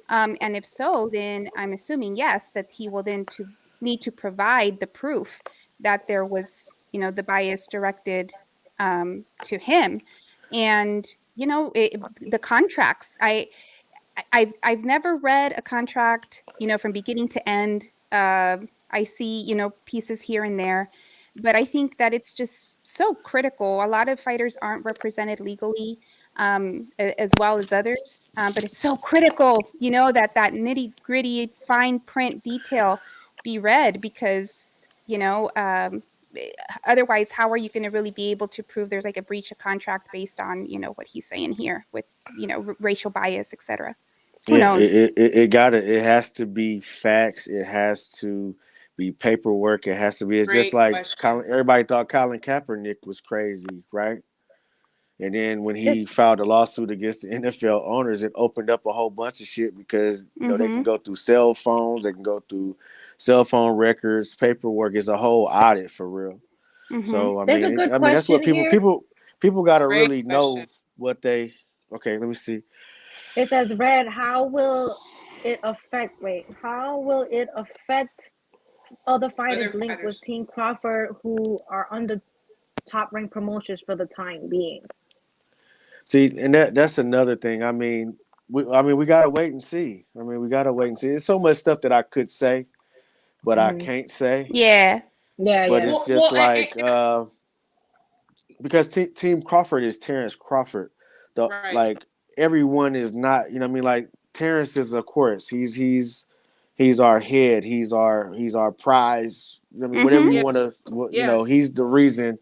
And if so, then I'm assuming yes, that he will then need to provide the proof that there was, the bias directed to him. And the contracts. I've never read a contract, from beginning to end. I see, pieces here and there, but I think that it's just so critical. A lot of fighters aren't represented legally, as well as others, but it's so critical, that nitty gritty, fine print detail be read because, you know, um, otherwise, how are you going to really be able to prove there's like a breach of contract based on, what he's saying here with, racial bias, etc. Who Yeah, knows? it has to be facts. It has to be paperwork. It has to be. It's just Great like question. Everybody thought Colin Kaepernick was crazy, right? And then when This he filed a lawsuit against the NFL owners, it opened up a whole bunch of shit because they can Mm-hmm. go through cell phones, they can go through cell phone records, paperwork. Is a whole audit for real. Mm-hmm. So there's a good I mean that's what question here. people got to Great really question. know what they. Okay, let me see. It says, Red, how will it affect, wait, how will it affect other fighters Other linked with fighters. Team Crawford who are under top ranked promotions for the time being? See, and that's another thing. We gotta wait and see. We gotta wait and see. There's so much stuff that I could say, but I Hmm. can't say. Yeah. Yeah, But yeah. it's Well, just well, like because Team Crawford is Terrence Crawford. The right. like everyone is not. Like Terrence is, of course, he's our head. He's our prize. Whatever Mm-hmm. you want Yes. to. Yes. He's the reason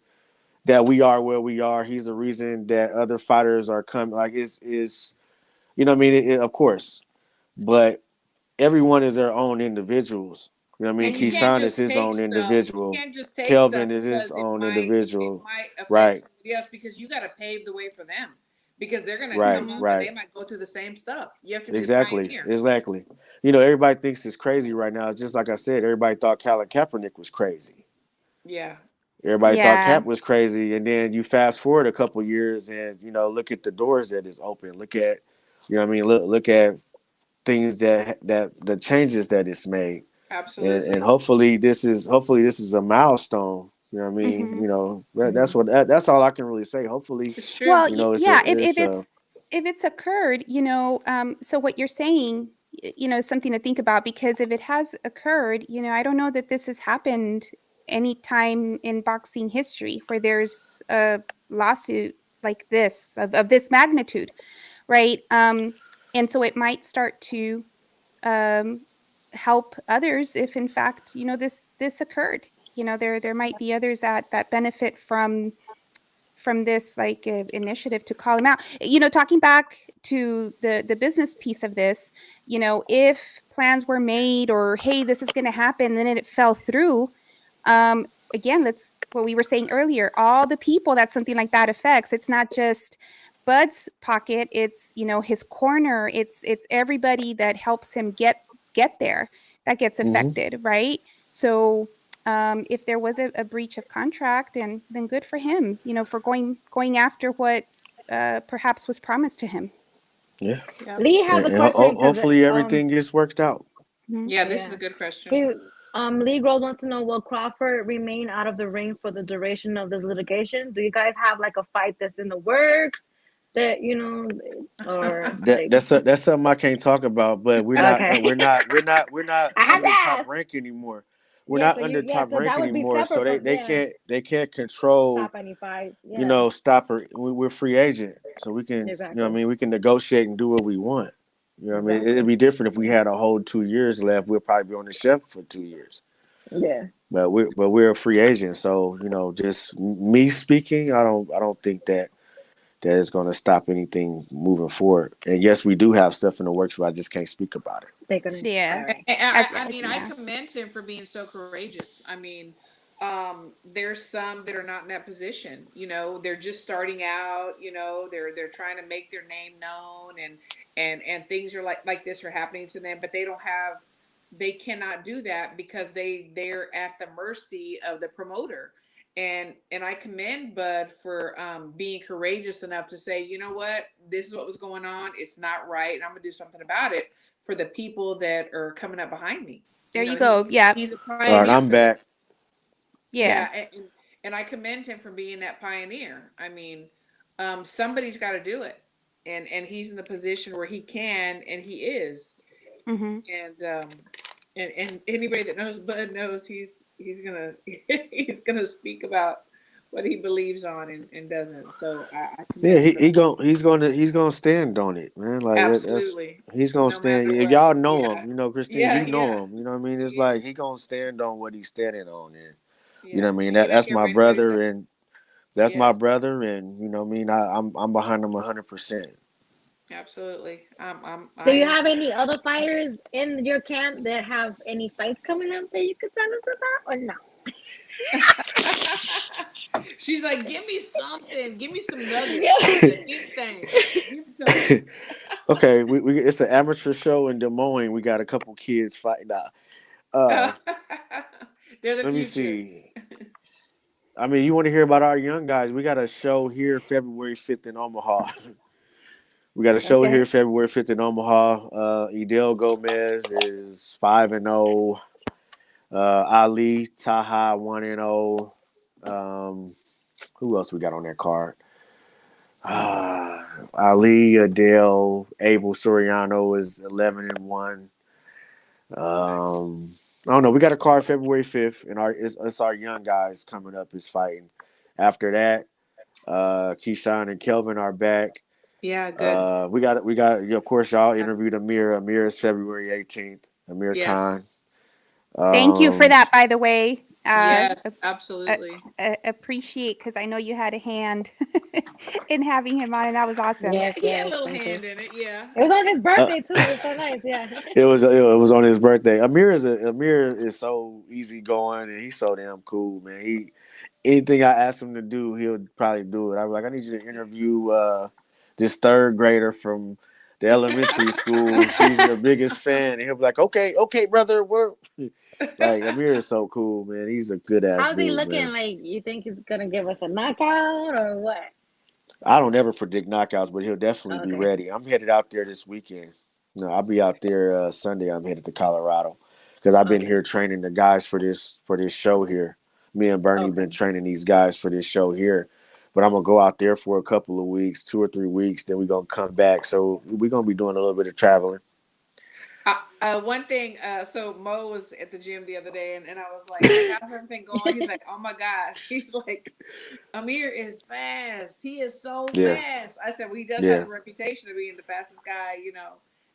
that we are where we are. He's the reason that other fighters are coming. Like is of course, but everyone is their own individuals. And you can't Keyshawn is just his take own stuff. You individual. can't just take Kelvin stuff is his because it own might it individual. might affect Right, somebody else because you got to pave the way for them because they're gonna right, come Hmm. up and right. they might go through the same stuff. You have to be a Exactly, pioneer. exactly. Everybody thinks it's crazy right now. It's just like I said, everybody thought Colin Kaepernick was crazy. Yeah. Everybody thought Yeah. Cap was crazy, and then you fast forward a couple years, and look at the doors that is open. Look at, look at things that the changes that it's made. And Absolutely. hopefully this is a milestone. Mm-hmm. That's that's all I can really say. Hopefully, It's true. Well, it's yeah. a it's If it's occurred, so what you're saying, something to think about because if it has occurred, I don't know that this has happened any time in boxing history where there's a lawsuit like this of this magnitude, right? And so it might start to um, help others if in fact this occurred. There might be others that benefit from this like initiative to call him out. Talking back to the business piece of this, if plans were made or hey, this is going to happen, then it fell through. Again, that's what we were saying earlier. All the people that something like that affects. It's not just Bud's pocket. It's his corner. It's everybody that helps him get there that gets Mhm. affected, right? So if there was a breach of contract, and then good for him, for going after what perhaps was promised to him. Yeah, Yeah. Lee has a question because hopefully everything gets worked out. Mhm. Yeah, this is a yeah. good question. He Lee Rose wants to know, will Crawford remain out of the ring for the duration of this litigation? Do you guys have like a fight that's in the works that or like That's something I can't talk about. But we're not okay. we're not I had to under top ask. rank anymore. We're Yeah, not so under top so rank that would be anymore. So separate from they can't control, stop any fights. Yeah, stop her. We're free agent, so we can, exactly. we can negotiate and do what we want. Exactly. It'd be different if we had a whole 2 years left. We'll probably be on the shelf for 2 years. Yeah. But we're a free agent, so just me speaking, I don't think that is going to stop anything moving forward. And yes, we do have stuff in the works, but I just can't speak about it. They couldn't. All Yeah. right. And I, I mean, I yeah. commend him for being so courageous. I mean, There's some that are not in that position. You know, they're just starting out. You know, they're trying to make their name known, and things are like this are happening to them, but they cannot do that because they're at the mercy of the promoter. And I commend Bud for being courageous enough to say, you know what, this is what was going on. It's not right, and I'm gonna do something about it for the people that are coming up behind me. There You you know, go. Yeah. he's a All right, pioneer I'm for back. this. Yeah. Yeah, and I commend him for being that pioneer. I mean, somebody's got to do it, and he's in the position where he can, and he is. Hmm. And anybody that knows Bud knows he's gonna he's gonna speak about what he believes on and doesn't. So I Yeah, commend him for that. he's gonna stand on it, man. Like that's Absolutely, he's gonna no stand. matter If what. y'all know Yeah, him, you know Christine, yeah, you yeah, know him. You know what I mean? It's yeah, like he gonna stand on what he's standing on, and you know yeah. what I mean. You think That's my ever anybody said brother, and that's my yes? brother, and you know what I mean. I'm behind him 100%. Absolutely. Do I you am. have any other fighters in your camp that have any fights coming up that you could tell us about, or no? She's like, give me something. Give me some nuggets. Give me Yeah. the hint thing. Give it to me. Okay, we it's an amateur show in Des Moines. We got a couple kids fighting. They're the Let me future. see. I mean, you want to hear about our young guys? We got a show here February 5th in Omaha. We got a show here Okay. February 5th in Omaha. Idel Gomez is 5-0. Ali Taha 1-0. Who else we got on that card? Ali Adele Abel Soriano is 11-1. Nice. I don't know. We got a card February 5th, and it's our young guys coming up is fighting. After that, Keyshawn and Kelvin are back. Yeah, good. We got. Of course, y'all interviewed Amir. Amir is February 18th. Amir Yes. Khan. Thank you for Um, that, by the way. Yes, Uh, absolutely. appreciate, because I know you had a hand in having him on, and that was awesome. Yes, He had a yes, little thank you. hand in it. Yeah. It was on his uh, birthday too. It was so nice. Yeah. it was on his birthday. Amir is so easygoing and he's so damn cool, man. Anything I ask him to do, he'll probably do it. I'm like, I need you to interview this third grader from the elementary school. She's your biggest fan, and he'll be like, okay, brother. We're like Amir is so cool, man. He's a good ass How's he dude, looking? man. Like, you think he's gonna give us a knockout or what? I don't ever predict knockouts, but he'll definitely be Okay. ready. I'm headed out there this weekend. No, I'll be out there Sunday. I'm headed to Colorado because I've been Okay. here training the guys for this show here. Me and Bernie Okay. been training these guys for this show here. But I'm gonna go out there for a couple of weeks, 2 or 3 weeks. Then we're gonna come back. So we're gonna be doing a little bit of traveling. One thing, so Mo was at the gym the other day, and I was like, "How's everything going?" He's like, "Oh my gosh," he's like, "Amir is fast. He is so Yeah, fast." I said, "Well, he does have yeah, a reputation of being the fastest guy,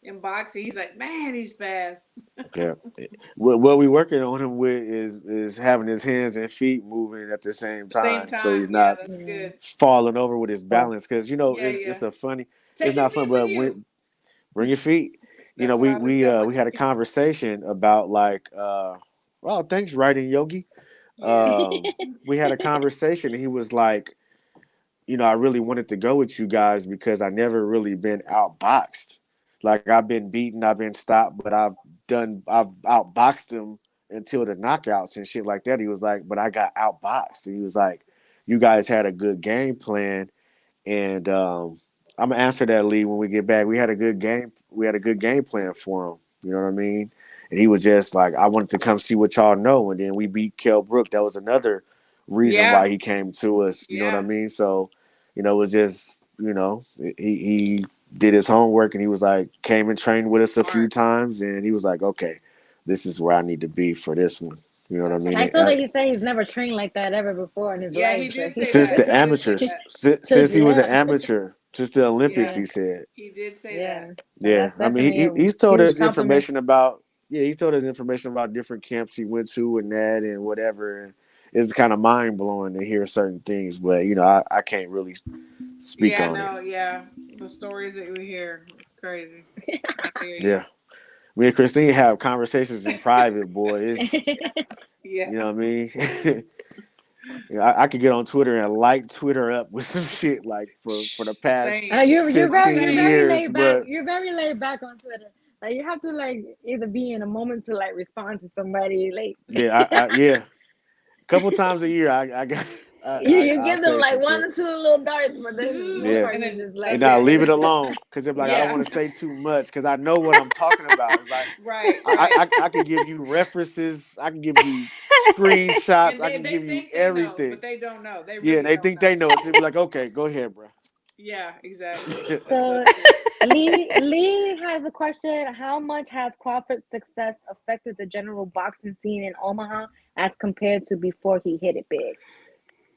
in boxing." He's like, "Man, he's fast." yeah. What we working on him with is having his hands and feet moving at the same Same time, so time, he's yeah, not that's Yeah. good. falling over with his So balance. Because Yeah, yeah. it's a funny. It's Take your not fun, feet with but you. bring your feet. That's what We I was telling. we had a conversation about like well, thanks, writing Yogi. Yeah, Um, we had a conversation, and he was like, I really wanted to go with you guys because I never really been outboxed. Like I've been beaten, I've been stopped, but I've outboxed him until the knockouts and shit like that. He was like, but I got outboxed, and he was like, you guys had a good game plan, and I'm gonna answer that, Lee, when we get back. We had a good game. We had a good game plan for him. You know what I mean? And he was just like, I wanted to come see what y'all know. And then we beat Kell Brook. That was another reason yeah, why he came to us. You know what I yeah. mean? So, it was just, he did his homework, and he was like, came and trained with us a few Smart. times, and he was like, okay, this is where I need to be for this one. You know what I That's mean? I awesome. saw that he said he's never trained like that ever before in his Yeah, life. he So did say Since that. the He did say amateurs, that. since he was an yeah, amateur, since the Olympics, Yeah, he said. he did say that. yeah. So Yeah, that's I mean, definitely a he's told huge us compliment. information about he told us information about different camps he went to and that and whatever. And it's kind of mind blowing to hear certain things, but I can't really speak Yeah, on it. no, yeah. The stories that we hear, it's crazy. I hear you. Yeah, me and Christine have conversations in private, boy. Yeah. You know what I mean? You know, I could get on Twitter and light Twitter up with some shit like for the past Same. You're very 15 years, laid back. but You're very laid back on Twitter. Like you have to like either be in a moment to like respond to somebody. Like yeah, yeah, a couple times a year I got you I give them say like some one shit. or two little darts, but then most Yeah, part And you then just like and that's now it. leave it alone because they're like I don't Yeah. want to say too much because I know what I'm talking about. It's like Right. Right. I can give you references, I can give you screenshots, And I they can they give you think they know, everything. but they don't know. They Yeah, and really they don't think know. they know. So they be like, okay, go ahead, bro. Yeah. Exactly. That's so so. true. Lee has a question. How much has Crawford's success affected the general boxing scene in Omaha as compared to before he hit it big?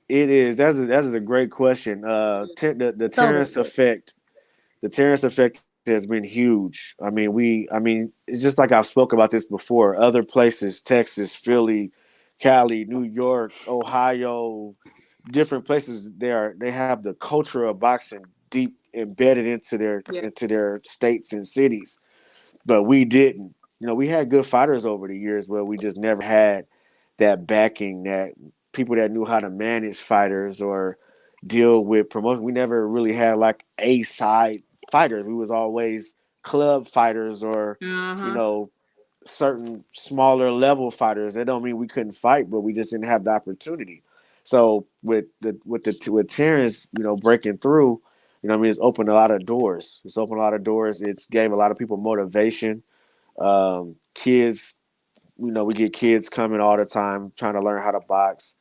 It is. That is a great question. The So Terrence effect. The Terrence effect has been huge. I mean, it's just like I've spoke about this before. Other places, Texas, Philly, Cali, New York, Ohio, different places. They have the culture of boxing deep embedded Yeah. into their states and cities, but we didn't. You know, we had good fighters over the years, but we just never had that backing, that people that knew how to manage fighters or deal with promotion. We never really had like a side fighters. We was always club fighters or, you Uh-huh. know, certain smaller level fighters. That don't mean we couldn't fight, but we just didn't have the opportunity. So with Terrence, you know, breaking through, you know, what I mean, it's opened a lot of doors. It's opened a lot of doors. It's gave a lot of people motivation. Kids, you know, we get kids coming all the time trying to learn how to box.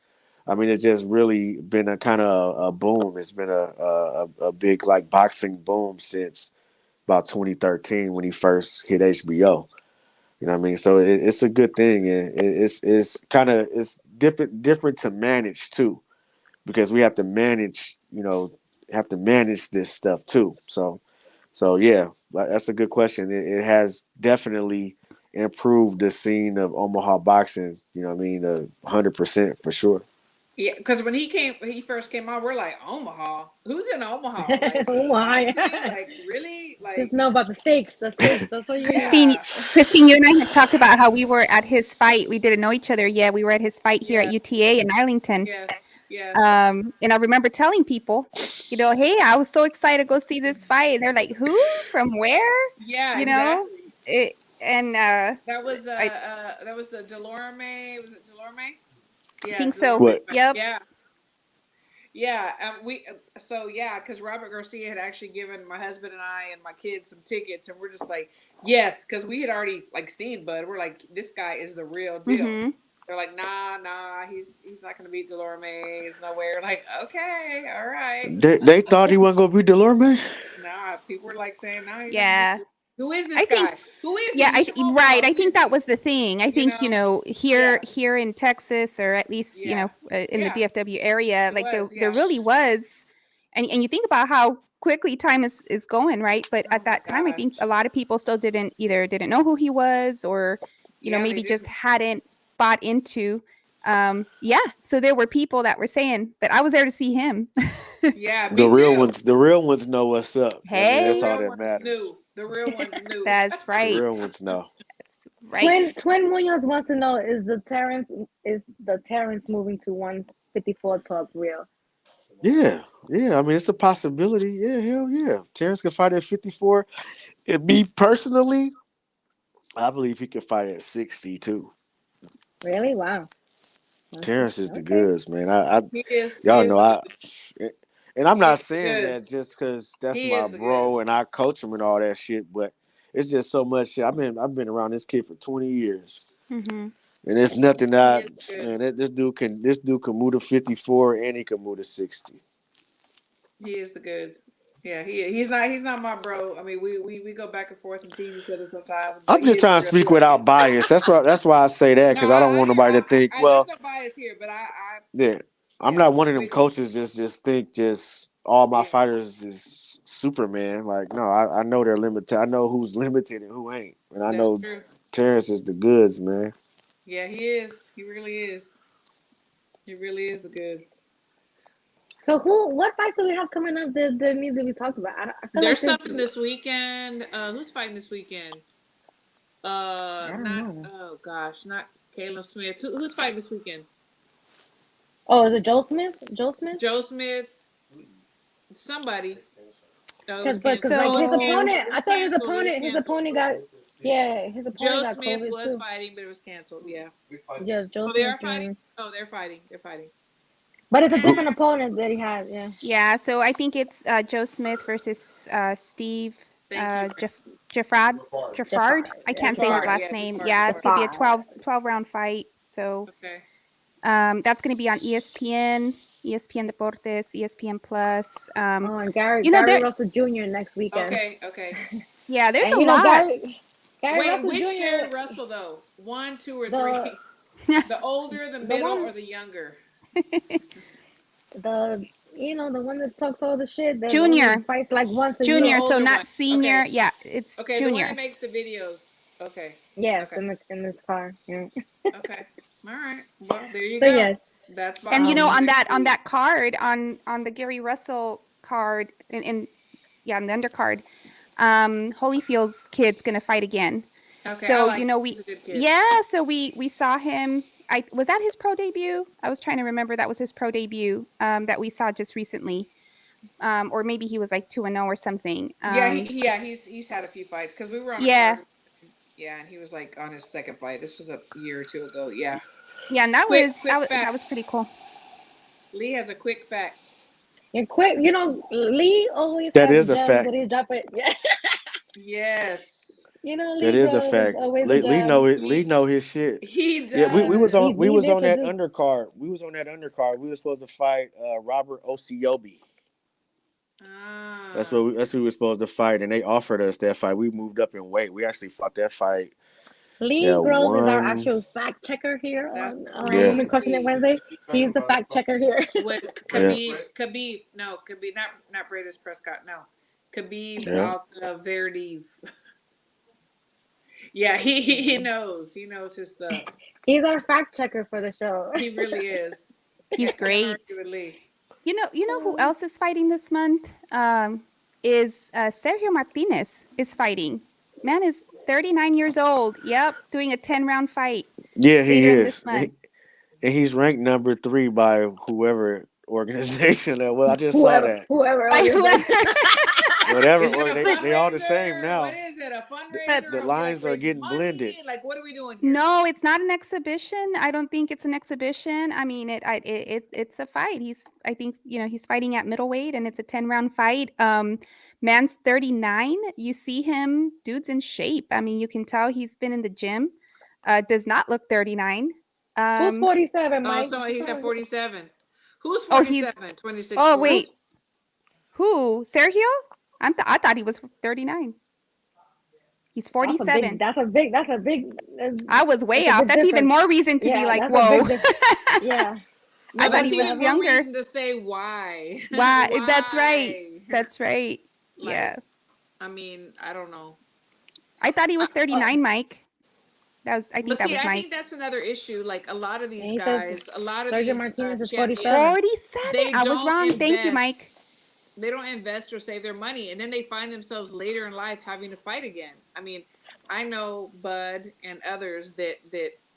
I mean, it's just really been a kind of a boom. It's been a big like boxing boom since about 2013 when he first hit HBO. You know what I mean? So it's a good thing, and it's kind of it's different to manage too, because we have to manage. You know, have to manage this stuff too. So yeah, that's a good question. It has definitely improved the scene of Omaha boxing. You know what I mean? 100% for sure. Yeah, because when he first came out, we're like Omaha. Who's in Omaha? Like oh my, boxing? Like really? just Like know about the stakes. The stakes. That's all you know. Christine, yeah, Christine, you and I had talked about how we were at his fight. We didn't know each other. Yeah, we were at his fight here at yeah, UTA in Arlington. yes. And I remember telling people, you know, hey, I was so excited to go see this fight. And they're like, who? From where? Yeah, You know? exactly. It and I That was the Delorme. Was it Delorme? Yeah, think so. Delorme What? fight. Yep. Yeah, yeah. We so yeah, because Robert Garcia had actually given my husband and I and my kids some tickets, and we're just like, yes, because we had already like seen Bud. We're like, this guy is the real deal. Mm-hmm. They're like, nah, he's not gonna beat Delorme. He's nowhere. Like, okay, all right. They thought he wasn't gonna be Delorme. Nah, people were like saying, nah, he's not gonna Yeah. beat. Who is this I think guy? Who is yeah, he? He's from right. Omaha. I Who think is that he? was the thing. I You think, you know? know, Yeah, here in Texas, or at least, you yeah, know, in the yeah. DFW area, It like was, there yeah. really was, and you think about how quickly time is going, right? But Oh at my that time, I think gosh. a lot of people still didn't know who he was, or, you know, Yeah, they maybe just didn't. hadn't bought into. Yeah. So there were people that were saying, but I was there to see him. Yeah, me too. The real ones know what's up. I mean, The that's Hey, all real that ones matters. knew. The real ones knew. that's The right. real ones know. That's right. Twin Williams wants to know is the Terrence moving to 154 top real? Yeah, yeah. I mean, it's a possibility. Yeah, hell yeah. Terrence can fight at 54. And me personally, I believe he can fight at 60 too. Really? Wow. Terrence is the Okay. goods, man. I He is. He y'all is know the I, good. and I'm He is not the saying that goods. just because that's He my is the bro goods. and I coach him and all that shit, but it's just so much shit. I've been around this kid for 20 years, Mm-hmm. and it's nothing He that is the man. goods. This dude can move to 54 and he can move to 60. He is the goods. Yeah, he's not my bro. I mean, we go back and forth and tease each other sometimes, but I'm he just is the trying to real speak deal. without bias. That's why I say that No, because I don't want nobody to think, there's well, no bias here, but yeah, I'm yeah, not one of I'm them with you. coaches just think just all my Yeah, fighters is Superman. Like, no, I know they're limited. I know who's limited and who ain't, and I that's know true. Terrence is the goods, man. Yeah, he is. He really is. He really is the goods. So what fights do we have coming up that needs to be talked about? I feel like There's there's something this weekend. Who's fighting this weekend? I don't Not. know. Oh gosh, not Caleb Smith. Who's fighting this weekend? Oh, is it Joe Smith? Joe Smith? Joe Smith. Somebody. No, it was Because canceled. like No, his it was opponent, canceled. I thought his It was opponent canceled. got his opponent Joe got Smith COVID was too. fighting, but it was canceled. Yeah. Yes, Joe Oh, they Smith are fighting. Jr. Oh, they're fighting. They're fighting. But it's a Man. different opponent that he has. Yeah. Yeah, so I think it's Joe Smith versus Steve Thank you. Jaffard. I Yeah, can't say his Jaffard, last yeah, name. Jaffard, Yeah, it's gonna be a Jaffard. 12 round fight. So Okay. that's gonna be on ESPN Deportes, ESPN Plus. Oh, and Gary there, Russell Jr. next weekend. Okay. yeah, there's And a lot. Gary Wait, Russell which Jr. Gary Russell though? 1, 2, or The- 3? The older, the middle, one- or the younger? the one that talks all the shit. The Junior. one that fights like once a Junior, year. so older not one. senior. Okay. Yeah, it's Okay, the one junior. that makes the videos. Okay. Yes, Okay. in this car. Yeah. Okay. All right. Well, there you So go. yes, That's fine. And on that card, on the Gary Russell card in the undercard, Holyfield's kid's gonna fight again. Okay. So I like he's a good kid. yeah, so we saw him. Was that his pro debut? I was trying to remember. That was his pro debut that we saw just recently, or maybe he was like 2-0 or something. He's had a few fights because we were on. Yeah. Yeah, and he was like on his second fight. This was a year or two ago. Yeah. Yeah, and that Quick was pretty cool. Lee has a quick fact. and quick. Lee always. That has is a gems fact. that he's dropping. Yeah. Yes. Lee That is a bro fact. always a Lee gem. know it. Lee know his shit. He does. Yeah, we was on He's that there for undercard. We was on that undercard. We were supposed to fight Robert Osiobi. Ah. That's who we were supposed to fight, and they offered us that fight. We moved up in weight. We actually fought that fight. Lee Yeah, Groves is our one- actual fact checker here That's on Yeah. Women Crushing It Wednesday. He's the fact checker here. When Khabib, not Bradis Prescott, no. Khabib Yeah. Verdiv. Yeah, he knows. He knows his stuff. He's our fact checker for the show. He really is. He's great. Can't argue with Lee. You know who else is fighting this month? Is Sergio Martinez is fighting. Man is 39 years old. Yep, doing a 10-round fight. Yeah, he Later is, this month. and he's ranked number 3 by whoever organization. Well, I just saw that. Whoever. By whoever. Whatever, Is it a they all the fundraiser? same now. What is it? A fundraiser? The Are we, lines are raising getting money? blended. Like, what are we doing here? No, it's not an exhibition. I don't think it's an exhibition. I mean, it's a fight. I think he's fighting at middleweight, and it's a 10-round fight. Man's 39. You see him, dude's in shape. I mean, you can tell he's been in the gym. Does not look 39. Who's 47, Oh, Mike? so he's at 47. Who's Oh, he's- 47? 26. Oh wait, who? Sergio? I thought he was 39. He's 47. That's a big. I was way that's a off. big That's even difference. more reason to be Yeah, like, that's a whoa. big difference. Yeah. I thought That's he was even more younger. reason to say why. Why? That's right. Why? That's right. Like, Yeah. I mean, I don't know. I thought he was 39, Mike. I think But that see, was I Mike. think that's another issue. Like a lot of these And he says guys, a lot of Sergio these Martinez is champions, 47. 47. They I was don't wrong. Thank you, invest. Mike. they don't invest or save their money, and then they find themselves later in life having to fight again. I mean, I know Bud and others that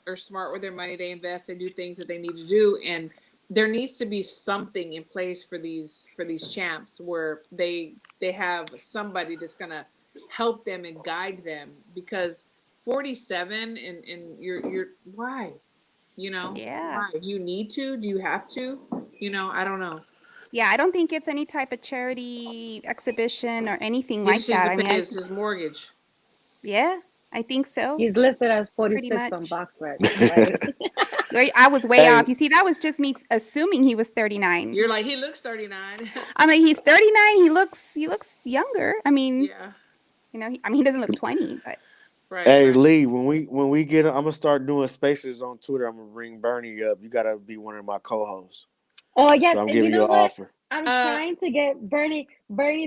are smart with their money. They invest, they do things that they need to do, and there needs to be something in place for these champs where they have somebody that's gonna help them and guide them, because 47 and you're why? Yeah. Why? Do you need to? Do you have to? I don't know. Yeah, I don't think it's any type of charity exhibition or anything He like just needs that. to I mean, pay his mortgage. yeah, I think so. He's listed as Pretty 46 on much. BoxRec. Right? I was way Hey. off. You see, that was just me assuming he was 39. You're like, he looks 39. I mean, he's 39. He looks younger. I mean, Yeah. he doesn't look 20, but Right. Hey right. Lee, when we get, I'm gonna start doing spaces on Twitter. I'm gonna bring Bernie up. You gotta be one of my co-hosts. Oh yes, So I'm and giving you you know an what? offer. I'm trying to get Bernie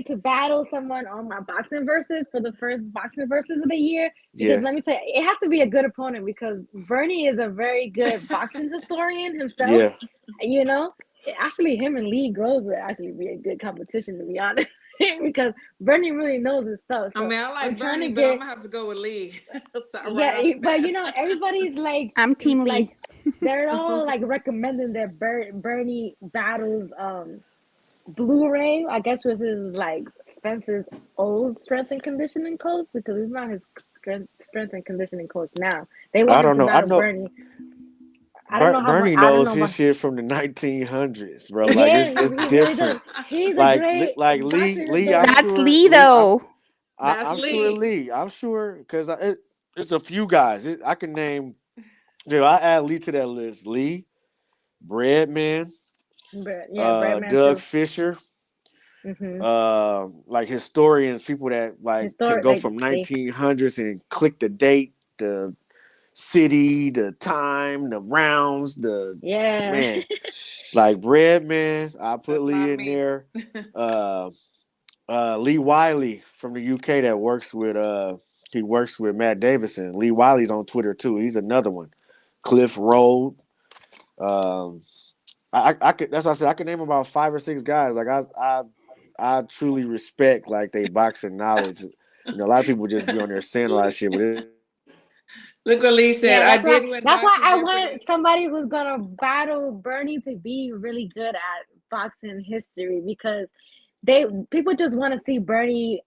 to battle someone on my boxing versus for the first boxing versus of the year. Because Yeah, let me tell you, it has to be a good opponent because Bernie is a very good boxing historian himself. yeah. You know, actually him and Lee Groves would actually be a good competition, to be honest, because Bernie really knows his stuff. I So mean, I I'm like trying Bernie, to but I'm get gonna have to go with Lee. So, right yeah, off the but bat. everybody's I'm Team Lee. like they're all like recommending that Bernie battles Blue Ray, I guess was his like Spencer's old strength and conditioning coach because he's not his strength and conditioning coach now. They I want him don't to know. I battle know Bernie. I don't know how much. Bernie I don't knows know his about. shit from the 1900s, bro. Like Yeah, it's he really does. different. He's a great Like boxing Lee. I'm historian. That's sure Lee though. That's I'm sure Lee. Lee. I'm sure because it's a few guys. I can name. I add Lee to that list. Lee, Breadman, But yeah, Breadman Doug too. Fisher, Mm-hmm. like historians, people that like can Historic, go like from they. 1900s and click the date, the city, the time, the rounds, the Yeah. man, like Breadman. I put That's Lee not in me. there. Lee Wiley from the UK that works with he works with Matt Davison. Lee Wiley's on Twitter too. He's another one. Cliff Road. Um, I could that's what I said. I could name about 5 or 6 guys. Like I truly respect like they boxing knowledge. A lot of people just be on there saying a lot of shit, but Look what Lee said. Yeah, I did win that's why boxing I Jeopardy. want somebody who's gonna battle Bernie to be really good at boxing history because people just want to see Bernie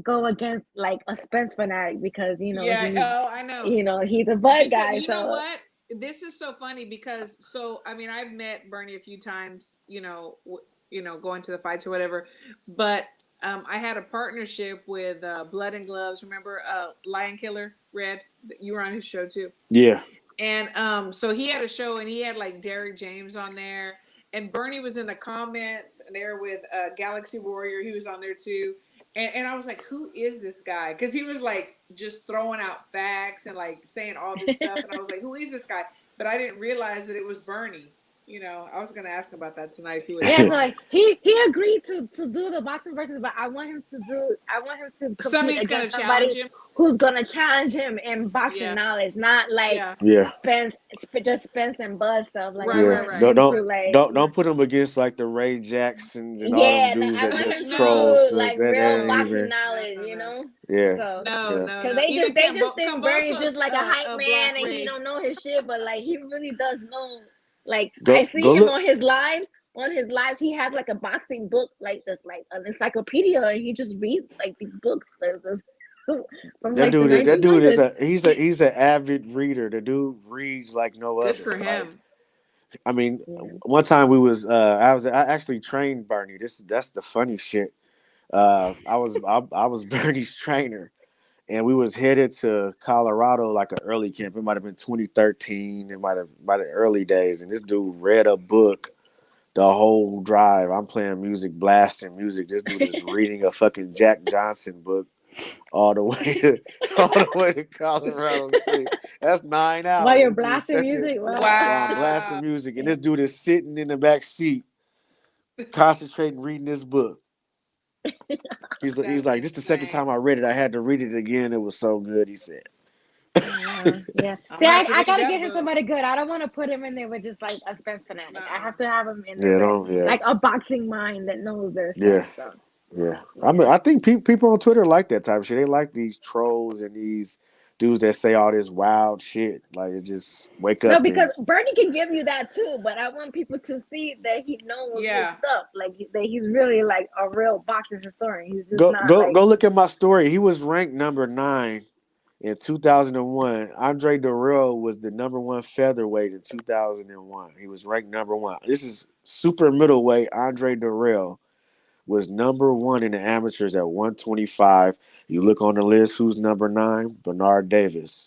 go against like a Spence fanatic because Yeah. Oh, I know. he's a Bud Because guy. you know So what? This is so funny because I mean I've met Bernie a few times, going to the fights or whatever, but I had a partnership with Blood and Gloves. Remember Lion Killer Red? You were on his show too. yeah. And so he had a show and he had like Derek James on there. And Bernie was in the comments there with Galaxy Warrior. He was on there too. And I was like, who is this guy? Because he was like just throwing out facts and like saying all this stuff. And I was like, who is this guy? But I didn't realize that it was Bernie. I was going to ask him about that tonight. yeah, so like he agreed to do the boxing versus, but I want him to compete Somebody's going against to challenge somebody him. who's gonna challenge him in boxing knowledge, not like Yeah. Spence and Bud stuff. Like I Right. want Don't him to like don't put him against like the Ray Jacksons and all them yeah, no, dudes I that want just him to trolls. do like That real ain't boxing even knowledge, No. yeah. So No. because they Even just think Bernie's just like a hype Black man and he Ray. don't know his shit, but like he really does know. Like Go I see him look. on his lives. On his lives, he has like a boxing book, like this, like an encyclopedia, and he just reads like these books from like the That dude is 1900s. he's an avid reader. The dude reads like no Good other. for Like him. I mean, Yeah. one time I actually trained Bernie. That's the funny shit. I was Bernie's trainer, and we was headed to Colorado like an early camp. It might have been 2013. It might have by the early days. And this dude read a book the whole drive. I'm playing music, blasting music. This dude is reading a fucking Jack Johnson book all the way to Colorado Springs. That's 9 hours. While you're This dude blasting sat there music, while I'm blasting Wow. music, and this dude is sitting in the back seat, concentrating, reading this book. He's That's like, this is the second insane. time I read it. I had to read it again. It was so good. He said. Yeah. I'm See, gonna have to I read gotta that get him book. somebody good. I don't want to put him in there with just like a Spence fanatic. I have to have him in there Yeah, with don't yeah. like a boxing mind that knows their Yeah. stuff. So Yeah, I mean, I think people on Twitter like that type of shit. They like these trolls and these dudes that say all this wild shit. Like, it just wake no, up because and Bernie can give you that too, but I want people to see that he knows his Yeah. stuff. Like that he's really like a real boxing historian. He's just not like go look at my story. He was ranked number 9 in 2001. Andre Durrell was the number 1 featherweight in 2001. He was ranked number 1. This is super middleweight. Andre Durrell was number 1 in the amateurs at 125. You look on the list, who's number 9? Bernard Davis.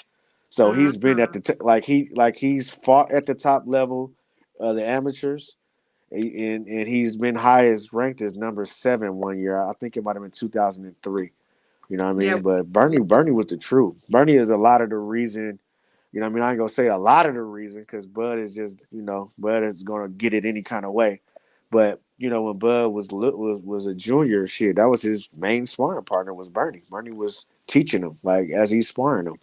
So he's been at the he's fought at the top level of the amateurs, and he's been highest ranked as number 7 one year. I think it might have been 2003. You know what I mean? Yeah. But Bernie was the truth. Bernie is a lot of the reason. You know what I mean? I ain't gonna say a lot of the reason because Bud is just Bud is gonna get it any kind of way. But when Bud was a junior, shit, that was his main sparring partner was Bernie. Bernie was teaching him like as he's sparring him.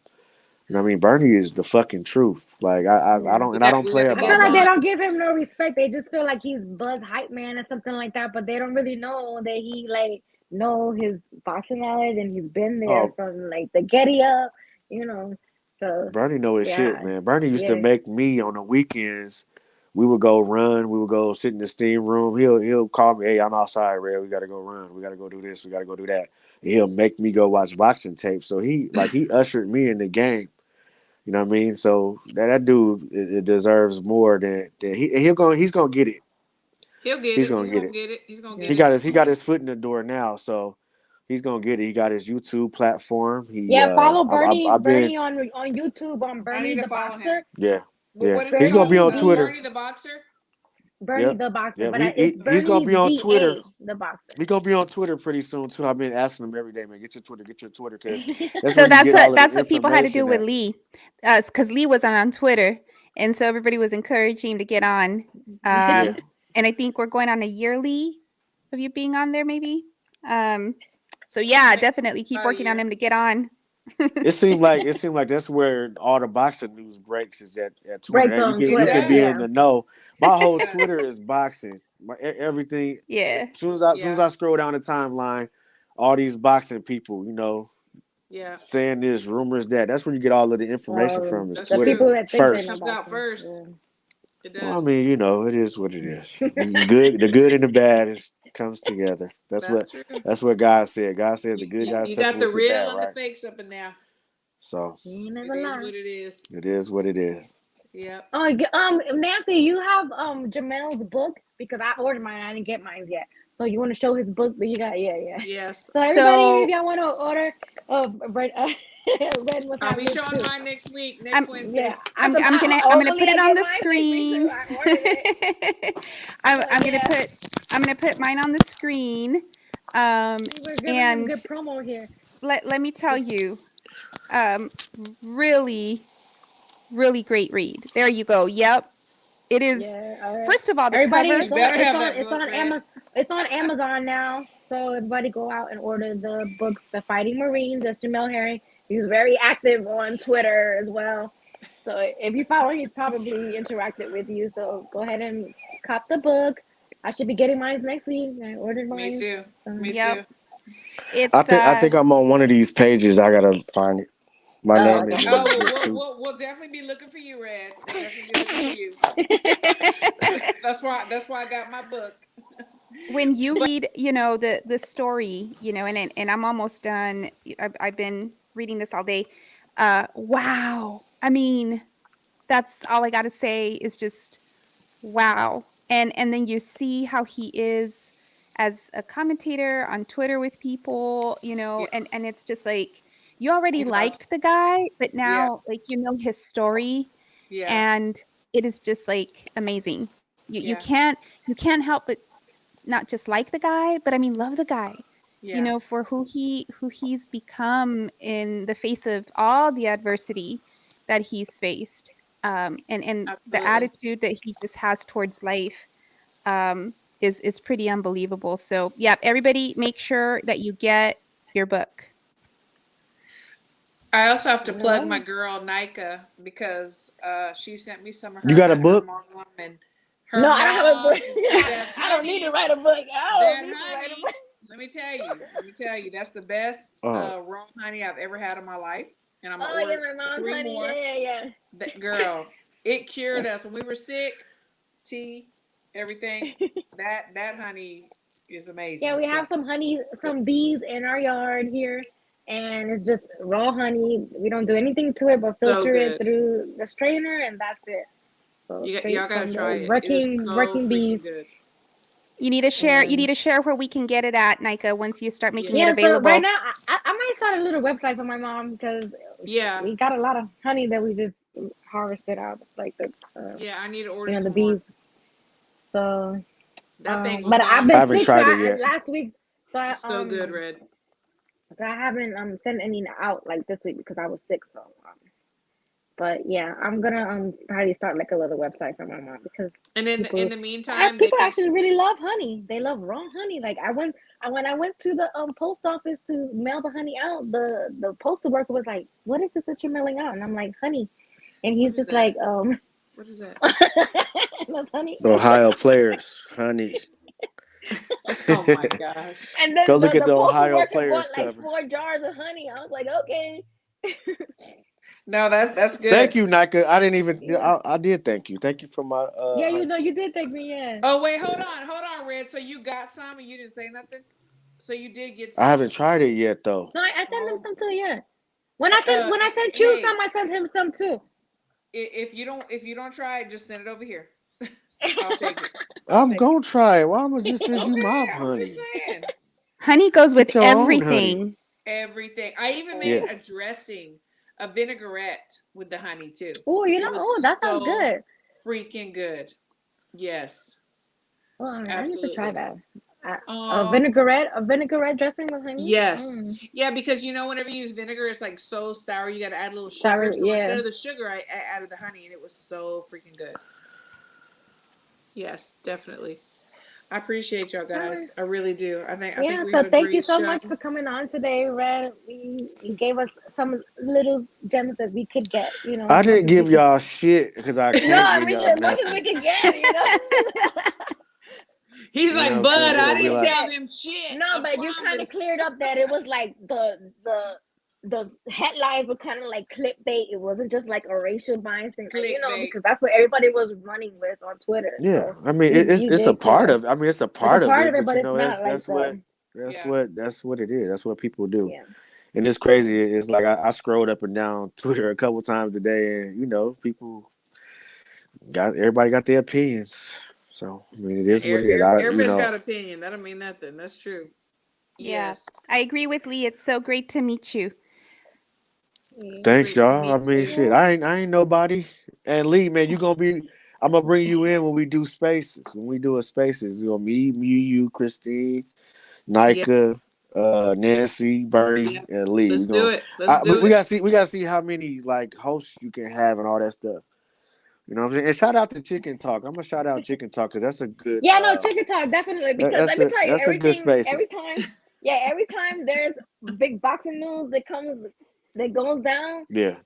You know what I mean? Bernie is the fucking truth. Like I Yeah. don't, We and I got don't we play got to I get feel him about like they that. on. don't give him no respect. They just feel like he's Buzz Hype Man or something like that, but they don't really know that he like know his boxing knowledge and he's been there Oh, from like the Getty up, you know. So Bernie know his yeah, shit, man. Bernie used to yeah. make me on the weekends. We would go run. We would go sit in the steam room. He'll call me. Hey, I'm outside, Red. We gotta go run. We gotta go do this. We gotta go do that. And he'll make me go watch boxing tapes. So he ushered me in the game. You know what I mean? So that dude it deserves more than he's gonna get it. He'll get He's it. gonna He's get gonna it. get it. He's gonna Yeah. get it. He got his foot in the door now. So he's gonna get it. He got his YouTube platform. Yeah, follow I've been Bernie on YouTube on I need Bernie to the follow him. Boxer. yeah. Yeah. What is it He's gonna called? be Bernie on the Twitter. Bernie the Boxer. Bernie Yep. the Boxer, Yep. but it's He's gonna Bernie be on Twitter. the Boxer. He's gonna be on Twitter pretty soon too. I've been asking him every day, man, get your Twitter, because that's So where you get all of that's the what people had to do information with at. Lee, because Lee wasn't on Twitter, and so everybody was encouraging him to get on. Yeah. And I think we're going on a yearly of you being on there, maybe. So yeah, Like definitely keep about a working on year. him to get on. It seemed like that's where all the boxing news breaks is at Twitter. Breaks And on It you Twitter. can be does. in Yeah. the know. My whole It does. Twitter is boxing. Everything. Yeah. As soon as Yeah. I scroll down the timeline, all these boxing people, Yeah. saying this, rumors that. That's where you get all of the information Well, from is That's the Twitter people true. that think they It know first. comes out boxing. first. It Well, I does. mean, it is what it is. The good and the bad comes together. That's true. That's what God said. God said the good got to You got the separate the bad, real and the right? fakes up in there. So You It never is lie. what it is. it is what it is. Yep. Oh, Nancy, you have Jamel's book because I ordered mine. I didn't get mine yet. So you want to show his book? But you got yeah. Yes. So everybody, if So y'all want to order, Red must I'll have be his showing too. mine next week, I'm next Yeah, Wednesday. I'm gonna hopefully put I it on get the mine next week too. screen. I ordered it. So yeah, I'm gonna put mine on the screen. we're giving him And good promo here. let me tell you, um, really, really great read. There you go. Yep. It is. Yeah, all right. First of all, the Everybody, cover. You better have that it's book, on Red. It's on Amazon now. So everybody go out and order the book, The Fighting Marines. That's Jamel Herring. He's very active on Twitter as well. So if you follow, he's probably interacted with you. So go ahead and cop the book. I should be getting mine next week. I ordered Me mine. too. Me Yep. too. It's I think I'm on one of these pages. I gotta find it. My Oh, name okay. is in Oh, this book too. we'll definitely be looking for you, Red. Definitely be looking for you. That's why I got my book. when you read, the story, and I'm almost done. I've been reading this all day. Wow. I mean, that's all I got to say is just wow. And then you see how he is as a commentator on Twitter with people, Yeah. and it's just like you already He's awesome. liked the guy, but Yeah. now like his story, Yeah. and it is just like amazing. You Yeah. you can't help but not just like the guy, but I mean love the guy. Yeah. For who he's become in the face of all the adversity that he's faced, and the Absolutely. attitude that he just has towards life, is pretty unbelievable. So yeah, everybody make sure that you get your book. I also have to plug my Alright. girl Nika because she sent me some of You her got a book? mom, and her No, I don't have a mom book. is that I don't need to honey. write a book. I That don't need to write a honey. book. Let me tell you, that's the best raw honey I've ever had in my life, and I'm gonna Oh yeah, order my mom's 3 honey. more. Yeah. That girl, it cured us when we were sick. Tea, everything. That honey is amazing. Yeah, we So have some honey, some bees in our yard here, and it's just raw honey. We don't do anything to it but so filter it good. through the strainer, and that's it. So straight Y'all gotta from try the it. It is so working bees. freaking good. You need to share. You And need to share where we can get it at, Nika. Once you start making it yeah, so right available. now I might start a little website for my mom because Yeah. we got a lot of honey that we just harvested out, like the Yeah, I need to order the some more. bees. So That thing was but I've I been bomb. haven't sick so tried it yet. last week. So It's so good, Red. so I haven't sent any out like this week because I was sick. So but yeah, I'm gonna probably start like a little website for my mom because And in people the meantime, they people can. actually really love honey. They love raw honey. Like when I went to the post office to mail the honey out, the postal worker was like, "What is this that you're mailing out?" And I'm like, "Honey." and he's is just that? like, What is that? that's honey. The Ohio players, honey. Oh my gosh. And then Go look at the the postal Ohio worker players bought like cover. 4 jars of honey. I was like, okay. No, that's good. Thank you, Nika. I didn't even. Yeah. I did thank you. Thank you for my. Yeah, you honey. know, you did thank me, yeah. Oh wait, hold on, Red. So you got some and you didn't say nothing? So you did get some? I haven't tried it yet though. No, I sent him Oh. some too, yeah. When I sent you some, I sent him some too. If you don't try it, just send it over here. I'll take it. I'm gonna try it. Why am I just send you Okay, my I'm honey? just saying. Honey goes with Get your own honey. everything. Everything. I even made a dressing, a vinaigrette with the honey too. Oh, you It know, was that sounds so good. freaking good. Yes. Oh, I need to Absolutely. try that. A vinaigrette dressing with honey. Yes. Yeah, because whenever you use vinegar, it's like so sour. You got to add a little sugar. Sour, So yeah. instead of the sugar, I added the honey, and it was so freaking good. Yes, definitely. I appreciate y'all guys. I really do. I think Yeah, we so had a thank great you so show. much for coming on today, Red. You gave us some little gems that we could get, you know. I didn't give y'all shit because I No, can't I give mean, y'all as much as we nothing. can get, you know. He's You know like, what I'm Bud, saying? I It'll be didn't like- tell them shit. No, I but you kind of promise. cleared up that it was like the headlines were kind of like clickbait. It wasn't just like a racial bias thing, like, you know, Clickbait. because that's what everybody was running with on Twitter. Yeah, So I mean you it's a did part clear. of. I mean it's a It's part a part of it, but you it's know not like that's what it is. That's what people do. yeah. And it's crazy. It's like I scrolled up and down Twitter a couple times a day, and people everybody got their opinions. So I mean, it is what it is. Everybody's got opinion. That don't mean nothing. That's true. Yeah. Yes. I agree with Lee. It's so great to meet you. Thanks, Great to y'all. I meet mean, you. shit. I ain't nobody. And Lee, man, I'm gonna bring you in when we do spaces. When we do a spaces, it's gonna be me, you, Christine, Nika, Nancy, Bernie, and Lee. Let's do it. Let's do we it. gotta see how many like hosts you can have and all that stuff. You know what I'm saying? And shout out to Chicken Talk. I'm gonna shout out Chicken Talk because that's a good. Yeah, no, Chicken Talk definitely, because let me tell you, that's a good spaces. every time there's big boxing news that goes down, Yeah.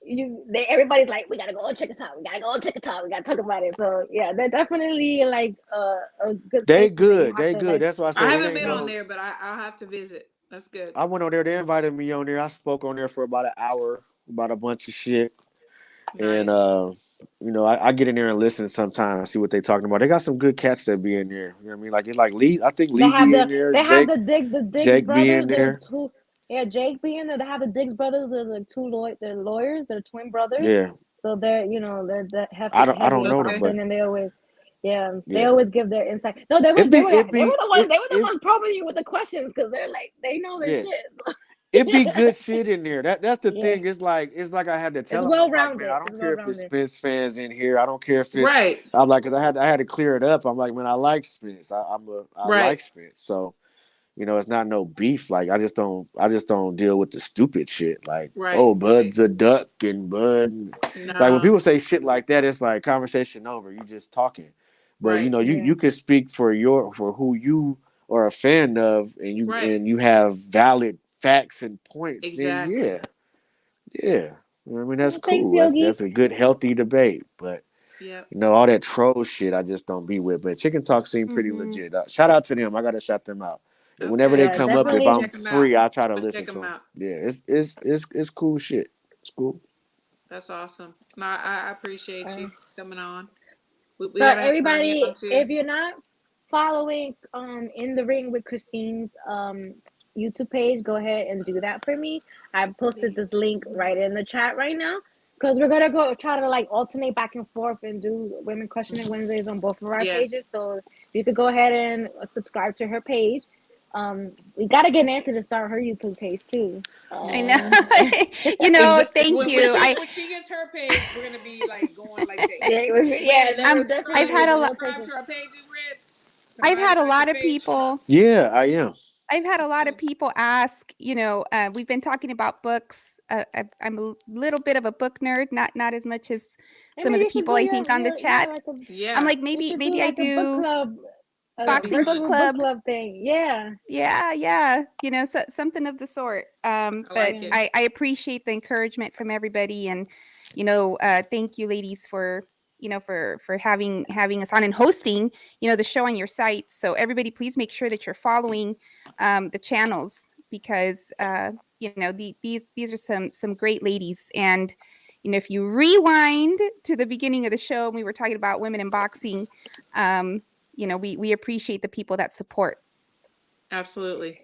Everybody's like, we gotta go on Chicken Talk. We gotta go on Chicken Talk. We gotta talk about it. So yeah, they're definitely like a good. They place good. to, like, That's why I said I haven't been on there, but I'll have to visit. That's good. I went on there. They invited me on there. I spoke on there for about an hour about a bunch of shit. Nice. And I get in there and listen sometimes, see what they talking about. They got some good cats that be in there. You know what I mean? Like Lee. I think Lee be in there. They have the Diggs Jake brothers. be in there. Jake be in there. They have the Diggs brothers. They're like they're lawyers. They're twin brothers. Yeah. So they're the hefty. I don't know them, but and they always. Yeah, they always give their insight. No, they were the ones probing you with the questions, because they're like, they know their shit. It be good shit in there. That's the thing. It's like I had to tell them. Well-rounded. I don't care if it's Spence fans in here. I don't care if it's right. I'm like, because I had to clear it up. I'm like, man, I like Spence. I like Spence. So, it's not no beef. Like I just don't deal with the stupid shit. Like, Bud's a duck and Bud. Like when people say shit like that, it's like conversation over. You just talking. But you can speak for who you are a fan of, and you have valid facts and points. Exactly. Then yeah. I mean, that's cool. Thanks, That's a good, healthy debate. But all that troll shit, I just don't be with. But Chicken Talk seemed pretty legit. Shout out to them. I gotta shout them out. Okay. Whenever they come up, if I'm free, I try to listen to them. Yeah, it's cool shit. It's cool. That's awesome. No, I appreciate you coming on. So everybody, if you're not following In the Ring with Christine's YouTube page, go ahead and do that for me. I posted this link right in the chat right now, because we're gonna go try to like alternate back and forth and do Women Questioning Wednesdays on both of our pages. So you could go ahead and subscribe to her page. We gotta get Nancy to start her YouTube page too. I know. Thank you. When she gets her page, we're gonna be like going like that. I've had a lot. Subscribe to our pages, Red. I've had a lot of people. Yeah, I am. I've had a lot of people ask. We've been talking about books. I'm a little bit of a book nerd, not as much as some of the people I think on the chat. I'm like, maybe I do. Boxing book club thing. Yeah. Something of the sort. But I appreciate the encouragement from everybody, and thank you, ladies, for for having us on and hosting the show on your site. So everybody, please make sure that you're following the channels, because these are some great ladies. And if you rewind to the beginning of the show, we were talking about women in boxing. We appreciate the people that support. Absolutely.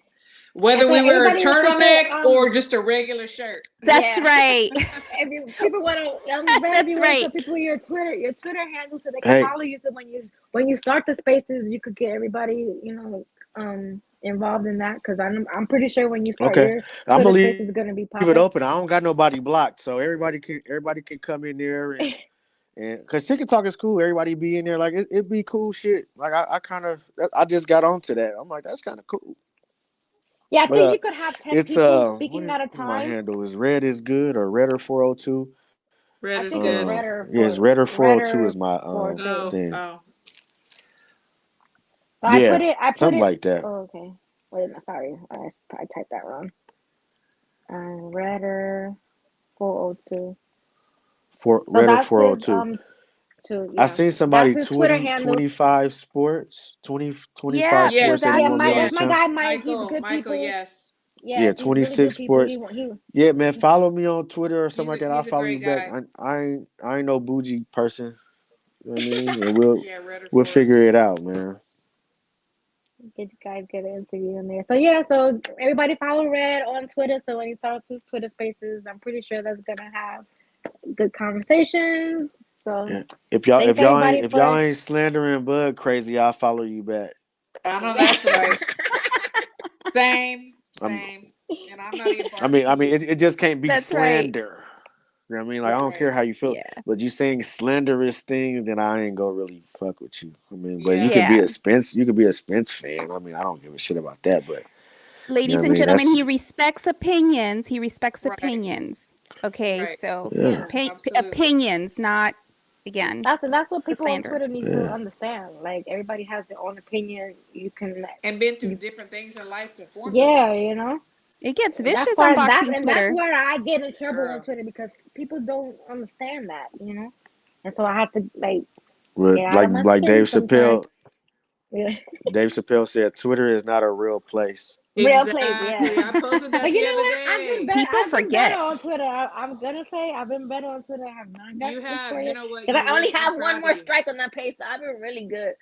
Whether we wear a turtleneck or just a regular shirt. That's right. People want to. That's right. Tell people your Twitter handle, so they can follow you. So when you start the spaces, you could get everybody involved in that, because I'm pretty sure when you start your Twitter space is going to be popping. Leave it open. I don't got nobody blocked, so everybody can come in there and because Ticket Talk is cool. Everybody be in there, like it'd be cool shit. Like I just got onto that. I'm like, that's kind of cool. Yeah, I think you could have 10 people speaking at a time. My handle is Red is Good or Redder 402. Red is Good. Yes, Redder 402 is my thing. So I put something it like that. Oh, okay. Wait, sorry, I typed that wrong. Redder 402. Redder 402. I seen somebody tweet 25 sports, 25 sports. My guy Mike, he's good Michael, people. Yes. Yeah, 26 really sports. Yeah, man, follow me on Twitter or something like that. I'll follow you back. Guy. I ain't no bougie person. You know what I mean? And we'll figure it out, man. Get you guys get an interview in there. So everybody follow Red on Twitter. So when he starts his Twitter spaces, I'm pretty sure that's gonna have good conversations. So if y'all ain't slandering Bud crazy, I'll follow you back. I know that's right. Same. And I'm not even. I mean, it just can't be slander. Right. You know what I mean? Like, I don't care how you feel, but you saying slanderous things, then I ain't gonna really fuck with you. I mean, but you could be a Spence. You could be a Spence fan. I mean, I don't give a shit about that. But ladies and gentlemen, he respects opinions. Opinions. Okay, so opinions, not again. That's what people on Twitter need to understand. Like, everybody has their own opinion. You can been through different things in life to form. Yeah, It gets vicious on boxing Twitter. And that's where I get in trouble on Twitter, because people don't understand that, And so I have to like Dave Chappelle. Yeah. Dave Chappelle said, "Twitter is not a real place." Real place, yeah. I posted that. But you know what? People forget. On Twitter, I'm gonna say I've been better on Twitter. I have not got. You have. You know what? Because I only have one more strike on that page, so I've been really good.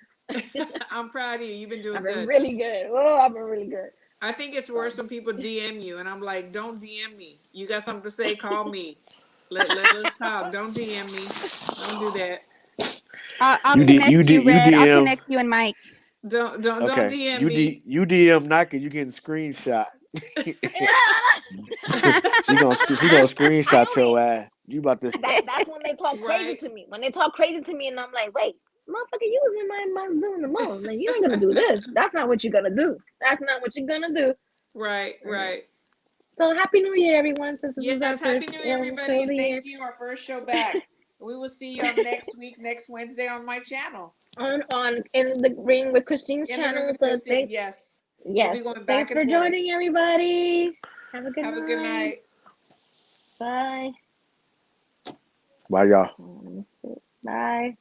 I'm proud of you. You've been doing good. I've been really good. Oh, I've been really good. I think it's worse when people DM you, and I'm like, don't DM me. You got something to say? Call me. Let's talk. Don't DM me. Don't do that. I'll connect you, Red. I'll connect you and Mike. Don't DM me. You DM Nike, you getting screenshot. She gonna screenshot your ass. You about to. That's when they talk crazy to me. When they talk crazy to me, and I'm like, wait, motherfucker, you was in my doing the most. Like, you ain't gonna do this. That's not what you're gonna do. Right. So happy New Year, everyone. Happy New Year, everybody. Thank you. Our first show back. We will see you next week, next Wednesday on my channel. On In the Ring with Christine's channel. Yes. We'll thanks for joining, everybody. Have a good night. Bye. Bye, y'all. Bye.